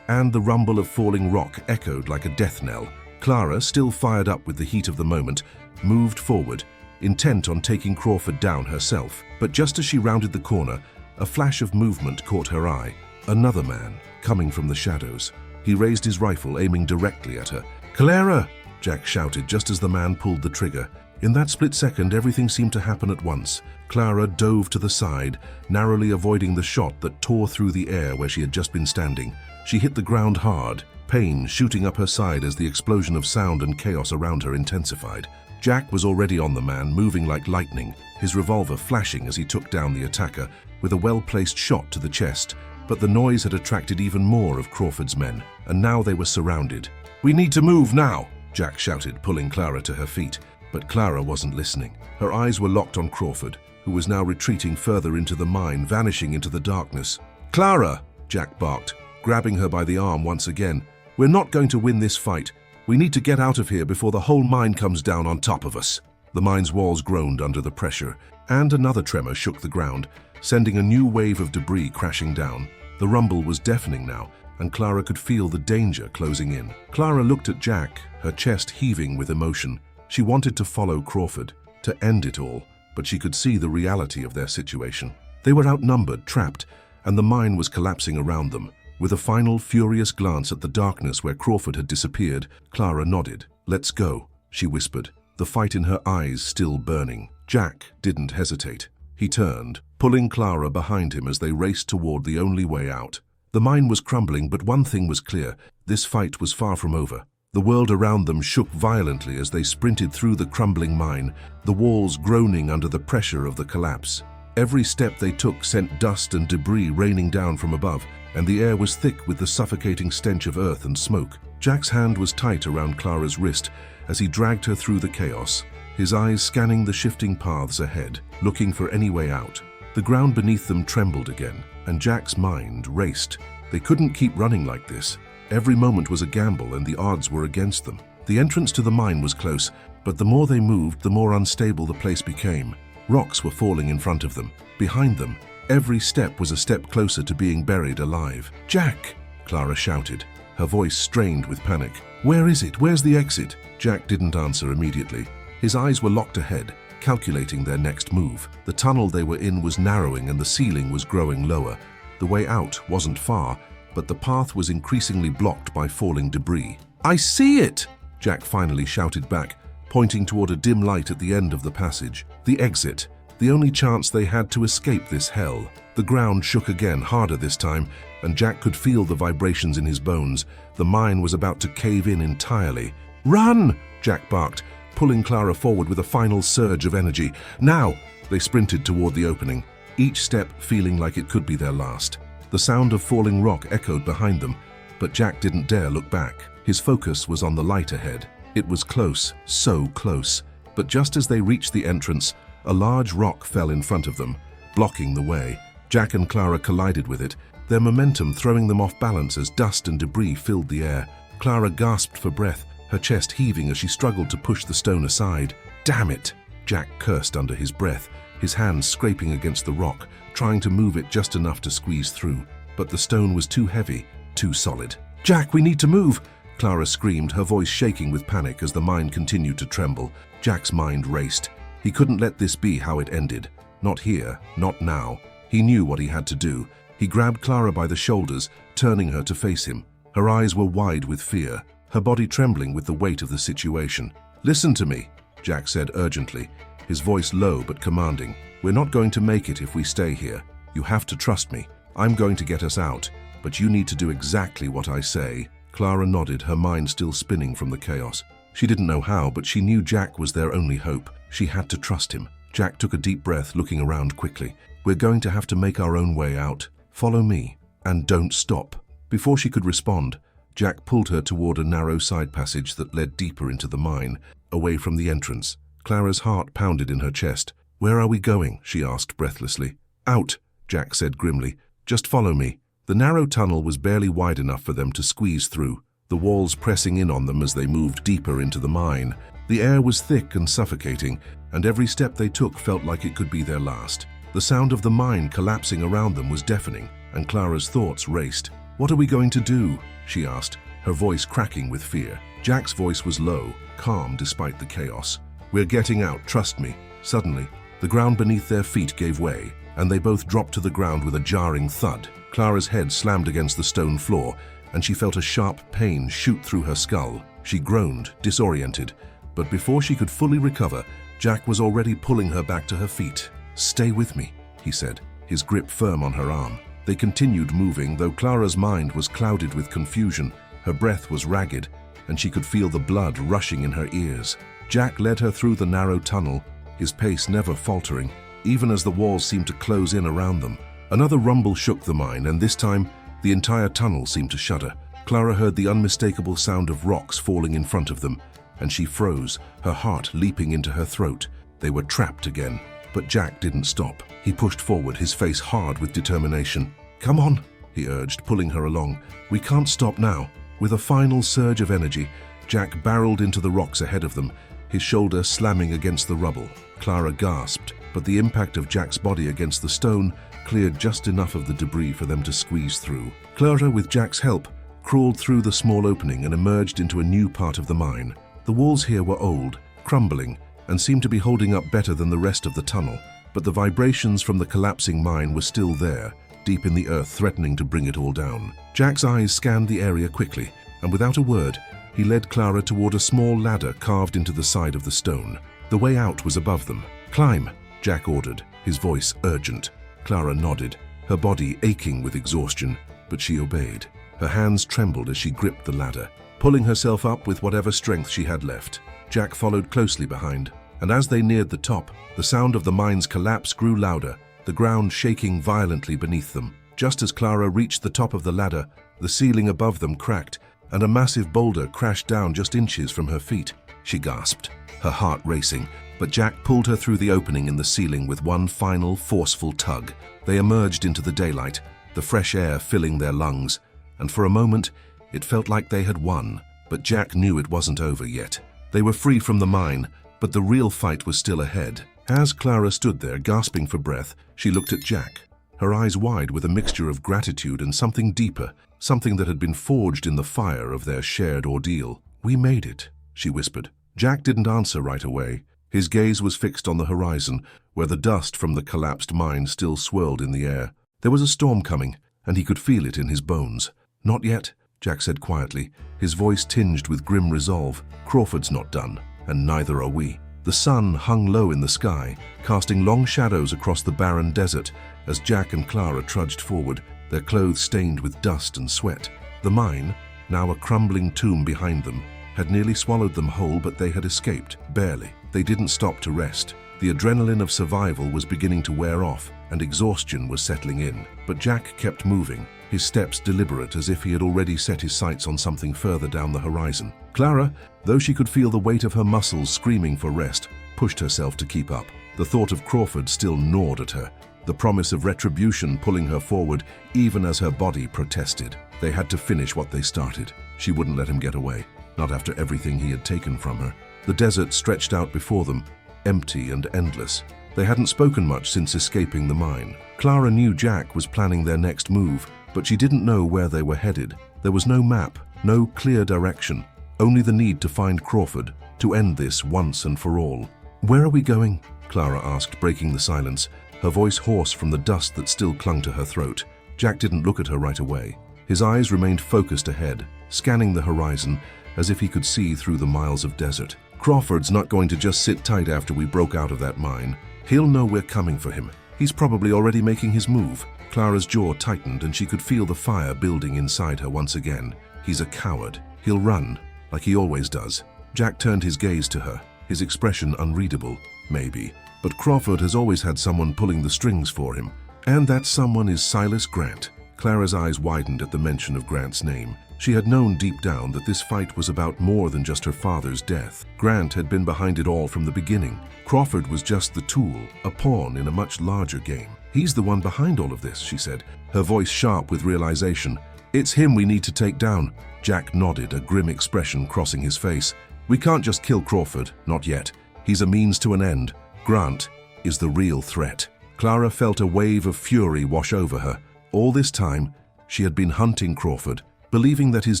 and the rumble of falling rock echoed like a death knell. Clara, still fired up with the heat of the moment, moved forward, intent on taking Crawford down herself. But just as she rounded the corner, a flash of movement caught her eye. Another man, coming from the shadows. He raised his rifle, aiming directly at her. "Clara!" Jack shouted just as the man pulled the trigger. In that split second, everything seemed to happen at once. Clara dove to the side, narrowly avoiding the shot that tore through the air where she had just been standing. She hit the ground hard, pain shooting up her side as the explosion of sound and chaos around her intensified. Jack was already on the man, moving like lightning, his revolver flashing as he took down the attacker with a well-placed shot to the chest. But the noise had attracted even more of Crawford's men, and now they were surrounded. "We need to move now!" Jack shouted, pulling Clara to her feet. But Clara wasn't listening. Her eyes were locked on Crawford, who was now retreating further into the mine, vanishing into the darkness. "Clara!" Jack barked, grabbing her by the arm once again. "We're not going to win this fight. We need to get out of here before the whole mine comes down on top of us." The mine's walls groaned under the pressure, and another tremor shook the ground, sending a new wave of debris crashing down. The rumble was deafening now, and Clara could feel the danger closing in. Clara looked at Jack, her chest heaving with emotion. She wanted to follow Crawford, to end it all, but she could see the reality of their situation. They were outnumbered, trapped, and the mine was collapsing around them. With a final furious glance at the darkness where Crawford had disappeared, Clara nodded. "Let's go," she whispered, the fight in her eyes still burning. Jack didn't hesitate. He turned, pulling Clara behind him as they raced toward the only way out. The mine was crumbling, but one thing was clear: this fight was far from over. The world around them shook violently as they sprinted through the crumbling mine, the walls groaning under the pressure of the collapse. Every step they took sent dust and debris raining down from above, and the air was thick with the suffocating stench of earth and smoke. Jack's hand was tight around Clara's wrist as he dragged her through the chaos, his eyes scanning the shifting paths ahead, looking for any way out. The ground beneath them trembled again, and Jack's mind raced. They couldn't keep running like this. Every moment was a gamble, and the odds were against them. The entrance to the mine was close, but the more they moved, the more unstable the place became. Rocks were falling in front of them. Behind them, every step was a step closer to being buried alive. "Jack!" Clara shouted, her voice strained with panic. "Where is it? Where's the exit?" Jack didn't answer immediately. His eyes were locked ahead, calculating their next move. The tunnel they were in was narrowing and the ceiling was growing lower. The way out wasn't far, but the path was increasingly blocked by falling debris. "I see it!" Jack finally shouted back, pointing toward a dim light at the end of the passage. The exit, the only chance they had to escape this hell. The ground shook again, harder this time, and Jack could feel the vibrations in his bones. The mine was about to cave in entirely. "Run!" Jack barked, pulling Clara forward with a final surge of energy. "Now!" They sprinted toward the opening, each step feeling like it could be their last. The sound of falling rock echoed behind them, but Jack didn't dare look back. His focus was on the light ahead. It was close, so close. But just as they reached the entrance, a large rock fell in front of them, blocking the way. Jack and Clara collided with it, their momentum throwing them off balance as dust and debris filled the air. Clara gasped for breath, her chest heaving as she struggled to push the stone aside. "Damn it!" Jack cursed under his breath, his hands scraping against the rock, trying to move it just enough to squeeze through. But the stone was too heavy, too solid. "Jack, we need to move!" Clara screamed, her voice shaking with panic as the mine continued to tremble. Jack's mind raced. He couldn't let this be how it ended. Not here, not now. He knew what he had to do. He grabbed Clara by the shoulders, turning her to face him. Her eyes were wide with fear, her body trembling with the weight of the situation. "Listen to me," Jack said urgently, his voice low but commanding. "We're not going to make it if we stay here. You have to trust me. I'm going to get us out, but you need to do exactly what I say." Clara nodded, her mind still spinning from the chaos. She didn't know how, but she knew Jack was their only hope. She had to trust him. Jack took a deep breath, looking around quickly. "We're going to have to make our own way out. Follow me, and don't stop." Before she could respond, Jack pulled her toward a narrow side passage that led deeper into the mine, away from the entrance. Clara's heart pounded in her chest. "Where are we going?" she asked breathlessly. "Out," Jack said grimly. "Just follow me." The narrow tunnel was barely wide enough for them to squeeze through, the walls pressing in on them as they moved deeper into the mine. The air was thick and suffocating, and every step they took felt like it could be their last. The sound of the mine collapsing around them was deafening, and Clara's thoughts raced. "What are we going to do?" she asked, her voice cracking with fear. Jack's voice was low, calm despite the chaos. "We're getting out, trust me." Suddenly, the ground beneath their feet gave way, and they both dropped to the ground with a jarring thud. Clara's head slammed against the stone floor, and she felt a sharp pain shoot through her skull. She groaned, disoriented, but before she could fully recover, Jack was already pulling her back to her feet. "Stay with me," he said, his grip firm on her arm. They continued moving, though Clara's mind was clouded with confusion. Her breath was ragged, and she could feel the blood rushing in her ears. Jack led her through the narrow tunnel, his pace never faltering, even as the walls seemed to close in around them. Another rumble shook the mine, and this time, the entire tunnel seemed to shudder. Clara heard the unmistakable sound of rocks falling in front of them, and she froze, her heart leaping into her throat. They were trapped again. But Jack didn't stop. He pushed forward, his face hard with determination. "Come on," he urged, pulling her along. "We can't stop now." With a final surge of energy, Jack barreled into the rocks ahead of them, his shoulder slamming against the rubble. Clara gasped, but the impact of Jack's body against the stone cleared just enough of the debris for them to squeeze through. Clara, with Jack's help, crawled through the small opening and emerged into a new part of the mine. The walls here were old, crumbling, and seemed to be holding up better than the rest of the tunnel, but the vibrations from the collapsing mine were still there, deep in the earth, threatening to bring it all down. Jack's eyes scanned the area quickly, and without a word, he led Clara toward a small ladder carved into the side of the stone. The way out was above them. "Climb," Jack ordered, his voice urgent. Clara nodded, her body aching with exhaustion, but she obeyed. Her hands trembled as she gripped the ladder, pulling herself up with whatever strength she had left. Jack followed closely behind, and as they neared the top, the sound of the mine's collapse grew louder, the ground shaking violently beneath them. Just as Clara reached the top of the ladder, the ceiling above them cracked, and a massive boulder crashed down just inches from her feet. She gasped, her heart racing, but Jack pulled her through the opening in the ceiling with one final, forceful tug. They emerged into the daylight, the fresh air filling their lungs, and for a moment, it felt like they had won. But Jack knew it wasn't over yet. They were free from the mine, but the real fight was still ahead. As Clara stood there, gasping for breath, she looked at Jack, her eyes wide with a mixture of gratitude and something deeper, something that had been forged in the fire of their shared ordeal. "We made it," she whispered. Jack didn't answer right away. His gaze was fixed on the horizon, where the dust from the collapsed mine still swirled in the air. There was a storm coming, and he could feel it in his bones. "Not yet," Jack said quietly, his voice tinged with grim resolve. "Crawford's not done, and neither are we." The sun hung low in the sky, casting long shadows across the barren desert as Jack and Clara trudged forward, their clothes stained with dust and sweat. The mine, now a crumbling tomb behind them, had nearly swallowed them whole, but they had escaped, barely. They didn't stop to rest. The adrenaline of survival was beginning to wear off, and exhaustion was settling in. But Jack kept moving, his steps deliberate as if he had already set his sights on something further down the horizon. Clara, though she could feel the weight of her muscles screaming for rest, pushed herself to keep up. The thought of Crawford still gnawed at her, the promise of retribution pulling her forward even as her body protested. They had to finish what they started. She wouldn't let him get away, not after everything he had taken from her. The desert stretched out before them, empty and endless. They hadn't spoken much since escaping the mine. Clara knew Jack was planning their next move, but she didn't know where they were headed. There was no map, no clear direction, only the need to find Crawford, to end this once and for all. "Where are we going?" Clara asked, breaking the silence, her voice hoarse from the dust that still clung to her throat. Jack didn't look at her right away. His eyes remained focused ahead, scanning the horizon as if he could see through the miles of desert. "Crawford's not going to just sit tight after we broke out of that mine. He'll know we're coming for him. He's probably already making his move." Clara's jaw tightened and she could feel the fire building inside her once again. "He's a coward. He'll run, like he always does." Jack turned his gaze to her, his expression unreadable. "Maybe. But Crawford has always had someone pulling the strings for him. And that someone is Silas Grant." Clara's eyes widened at the mention of Grant's name. She had known deep down that this fight was about more than just her father's death. Grant had been behind it all from the beginning. Crawford was just the tool, a pawn in a much larger game. "He's the one behind all of this," she said, her voice sharp with realization. "It's him we need to take down." Jack nodded, a grim expression crossing his face. "We can't just kill Crawford, not yet. He's a means to an end. Grant is the real threat." Clara felt a wave of fury wash over her. All this time, she had been hunting Crawford, believing that his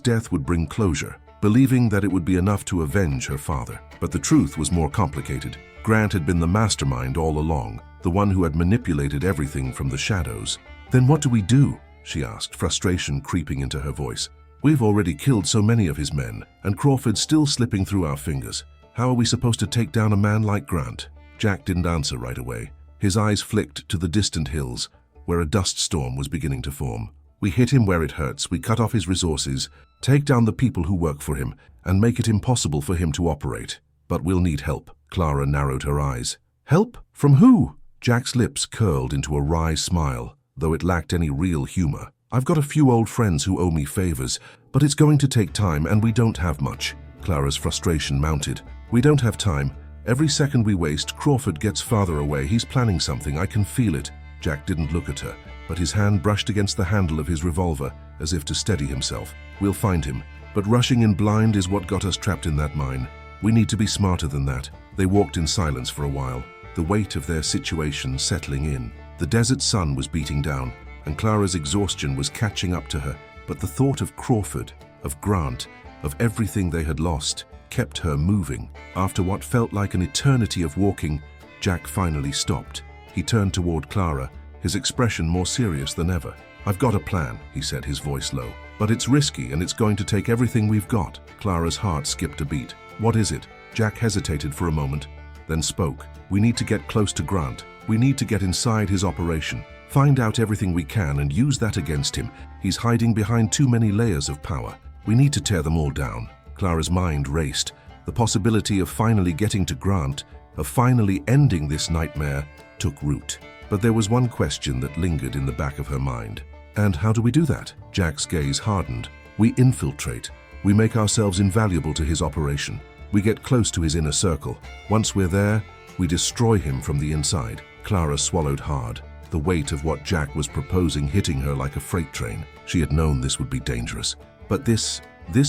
death would bring closure, believing that it would be enough to avenge her father. But the truth was more complicated. Grant had been the mastermind all along, the one who had manipulated everything from the shadows. "Then what do we do?" she asked, frustration creeping into her voice. "We've already killed so many of his men, and Crawford's still slipping through our fingers. How are we supposed to take down a man like Grant?" Jack didn't answer right away. His eyes flicked to the distant hills, where a dust storm was beginning to form. "We hit him where it hurts, we cut off his resources, take down the people who work for him, and make it impossible for him to operate. But we'll need help." Clara narrowed her eyes. "Help? From who?" Jack's lips curled into a wry smile, though it lacked any real humor. "I've got a few old friends who owe me favors, but it's going to take time and we don't have much." Clara's frustration mounted. "We don't have time. Every second we waste, Crawford gets farther away. He's planning something, I can feel it." Jack didn't look at her, but his hand brushed against the handle of his revolver as if to steady himself. "We'll find him, but rushing in blind is what got us trapped in that mine. We need to be smarter than that." They walked in silence for a while, the weight of their situation settling in. The desert sun was beating down, and Clara's exhaustion was catching up to her, but the thought of Crawford, of Grant, of everything they had lost, kept her moving. After what felt like an eternity of walking, Jack finally stopped. He turned toward Clara, his expression more serious than ever. "I've got a plan," he said, his voice low. "But it's risky and it's going to take everything we've got." Clara's heart skipped a beat. "What is it?" Jack hesitated for a moment, then spoke. "We need to get close to Grant. We need to get inside his operation, find out everything we can and use that against him. He's hiding behind too many layers of power. We need to tear them all down. Clara's mind raced. The possibility of finally getting to Grant, of finally ending this nightmare, took root. But there was one question that lingered in the back of her mind. And how do we do that? Jack's gaze hardened. We infiltrate. We make ourselves invaluable to his operation. We get close to his inner circle. Once we're there, we destroy him from the inside. Clara swallowed hard, the weight of what Jack was proposing hitting her like a freight train. She had known this would be dangerous. But this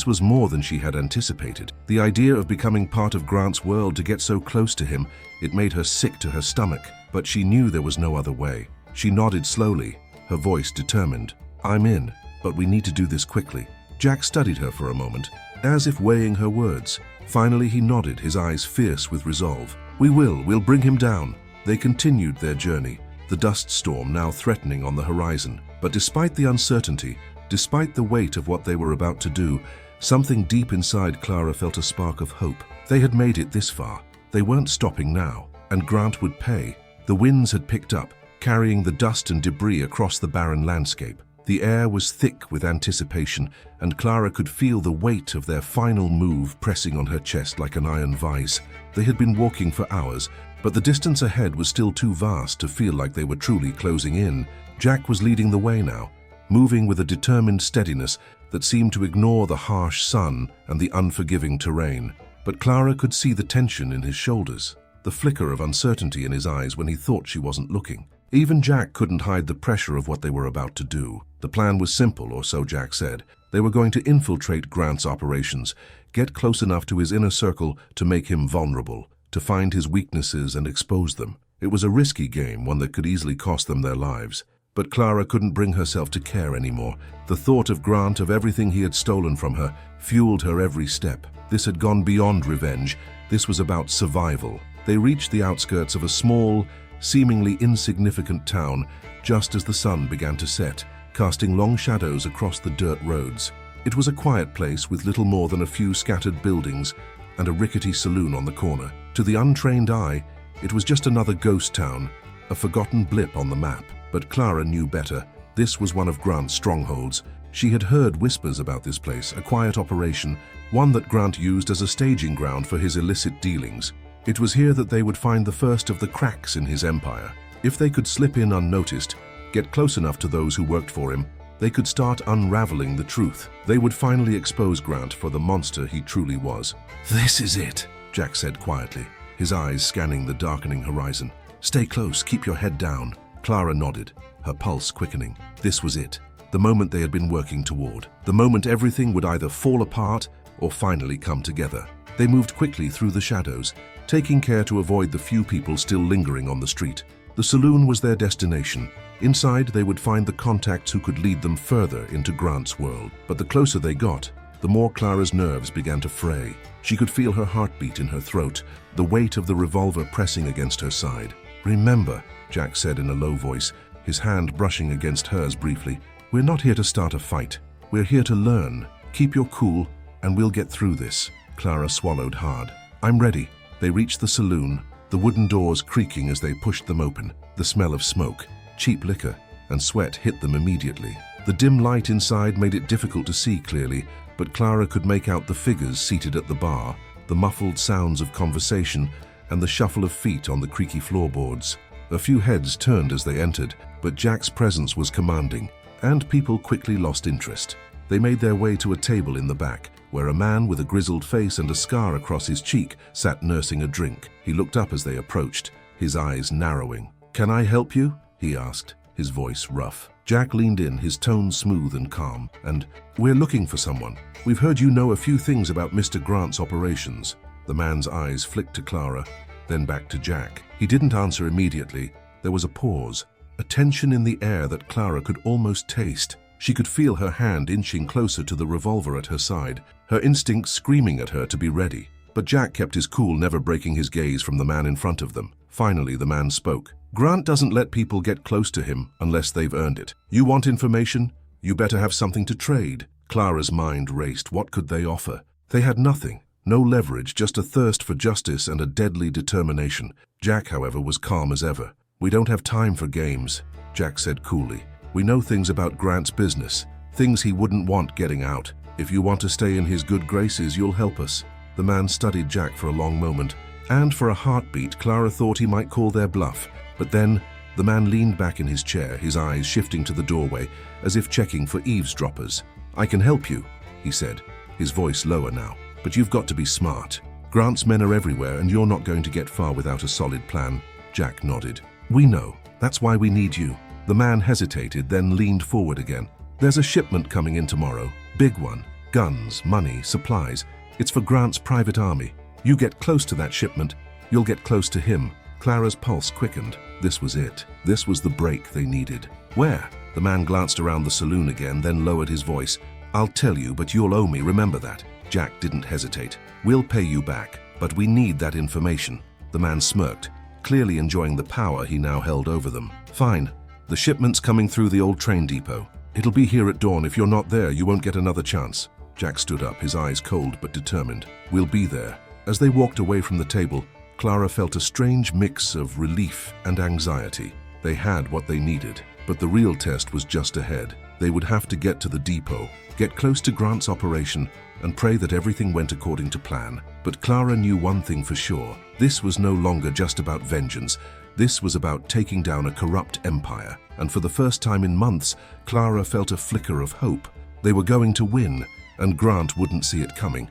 was more than she had anticipated. The idea of becoming part of Grant's world, to get so close to him, it made her sick to her stomach. But she knew there was no other way. She nodded slowly, her voice determined. I'm in, but we need to do this quickly. Jack studied her for a moment, as if weighing her words. Finally he nodded, his eyes fierce with resolve. We'll bring him down. They continued their journey, the dust storm now threatening on the horizon. But despite the uncertainty, despite the weight of what they were about to do, something deep inside Clara felt a spark of hope. They had made it this far. They weren't stopping now, and Grant would pay. The winds had picked up, carrying the dust and debris across the barren landscape. The air was thick with anticipation, and Clara could feel the weight of their final move pressing on her chest like an iron vice. They had been walking for hours, but the distance ahead was still too vast to feel like they were truly closing in. Jack was leading the way now, moving with a determined steadiness that seemed to ignore the harsh sun and the unforgiving terrain. But Clara could see the tension in his shoulders, the flicker of uncertainty in his eyes when he thought she wasn't looking. Even Jack couldn't hide the pressure of what they were about to do. The plan was simple, or so Jack said. They were going to infiltrate Grant's operations, get close enough to his inner circle to make him vulnerable, to find his weaknesses and expose them. It was a risky game, one that could easily cost them their lives. But Clara couldn't bring herself to care anymore. The thought of Grant, of everything he had stolen from her, fueled her every step. This had gone beyond revenge. This was about survival. They reached the outskirts of a small, seemingly insignificant town just as the sun began to set, casting long shadows across the dirt roads. It was a quiet place with little more than a few scattered buildings and a rickety saloon on the corner. To the untrained eye, it was just another ghost town, a forgotten blip on the map. But Clara knew better. This was one of Grant's strongholds. She had heard whispers about this place, a quiet operation, one that Grant used as a staging ground for his illicit dealings. It was here that they would find the first of the cracks in his empire. If they could slip in unnoticed, get close enough to those who worked for him, they could start unraveling the truth. They would finally expose Grant for the monster he truly was. This is it, Jack said quietly, his eyes scanning the darkening horizon. Stay close, keep your head down. Clara nodded, her pulse quickening. This was it, the moment they had been working toward. The moment everything would either fall apart or finally come together. They moved quickly through the shadows, taking care to avoid the few people still lingering on the street. The saloon was their destination. Inside, they would find the contacts who could lead them further into Grant's world. But the closer they got, the more Clara's nerves began to fray. She could feel her heartbeat in her throat, the weight of the revolver pressing against her side. Remember, Jack said in a low voice, his hand brushing against hers briefly, we're not here to start a fight. We're here to learn. Keep your cool, and we'll get through this. Clara swallowed hard. I'm ready. They reached the saloon, the wooden doors creaking as they pushed them open. The smell of smoke, cheap liquor, and sweat hit them immediately. The dim light inside made it difficult to see clearly, but Clara could make out the figures seated at the bar, the muffled sounds of conversation, and the shuffle of feet on the creaky floorboards. A few heads turned as they entered, but Jack's presence was commanding, and people quickly lost interest. They made their way to a table in the back, where a man with a grizzled face and a scar across his cheek sat nursing a drink. He looked up as they approached, his eyes narrowing. "Can I help you?" he asked, his voice rough. Jack leaned in, his tone smooth and calm. "And we're looking for someone. We've heard you know a few things about Mr. Grant's operations." The man's eyes flicked to Clara, then back to Jack. He didn't answer immediately. There was a pause, a tension in the air that Clara could almost taste. She could feel her hand inching closer to the revolver at her side, her instincts screaming at her to be ready. But Jack kept his cool, never breaking his gaze from the man in front of them. Finally, the man spoke. "Grant doesn't let people get close to him unless they've earned it. You want information? You better have something to trade." Clara's mind raced. What could they offer? They had nothing. No leverage, just a thirst for justice and a deadly determination. Jack, however, was calm as ever. "We don't have time for games," Jack said coolly. "We know things about Grant's business, things he wouldn't want getting out. If you want to stay in his good graces, you'll help us." The man studied Jack for a long moment, and for a heartbeat, Clara thought he might call their bluff. But then, the man leaned back in his chair, his eyes shifting to the doorway, as if checking for eavesdroppers. "I can help you," he said, his voice lower now. "But you've got to be smart. Grant's men are everywhere, and you're not going to get far without a solid plan." Jack nodded. "We know. That's why we need you." The man hesitated, then leaned forward again. "There's a shipment coming in tomorrow. Big one. Guns, money, supplies. It's for Grant's private army. You get close to that shipment, you'll get close to him." Clara's pulse quickened. This was it. This was the break they needed. "Where?" The man glanced around the saloon again, then lowered his voice. "I'll tell you, but you'll owe me, remember that." Jack didn't hesitate. "We'll pay you back, but we need that information." The man smirked, clearly enjoying the power he now held over them. "Fine. The shipment's coming through the old train depot. It'll be here at dawn. If you're not there, you won't get another chance." Jack stood up, his eyes cold but determined. "We'll be there." As they walked away from the table, Clara felt a strange mix of relief and anxiety. They had what they needed, but the real test was just ahead. They would have to get to the depot, get close to Grant's operation, and pray that everything went according to plan. But Clara knew one thing for sure. This was no longer just about vengeance. This was about taking down a corrupt empire. And for the first time in months, Clara felt a flicker of hope. They were going to win, and Grant wouldn't see it coming.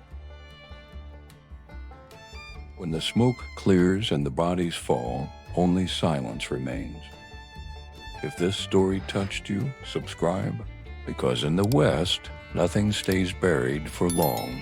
When the smoke clears and the bodies fall, only silence remains. If this story touched you, subscribe, because in the West, nothing stays buried for long.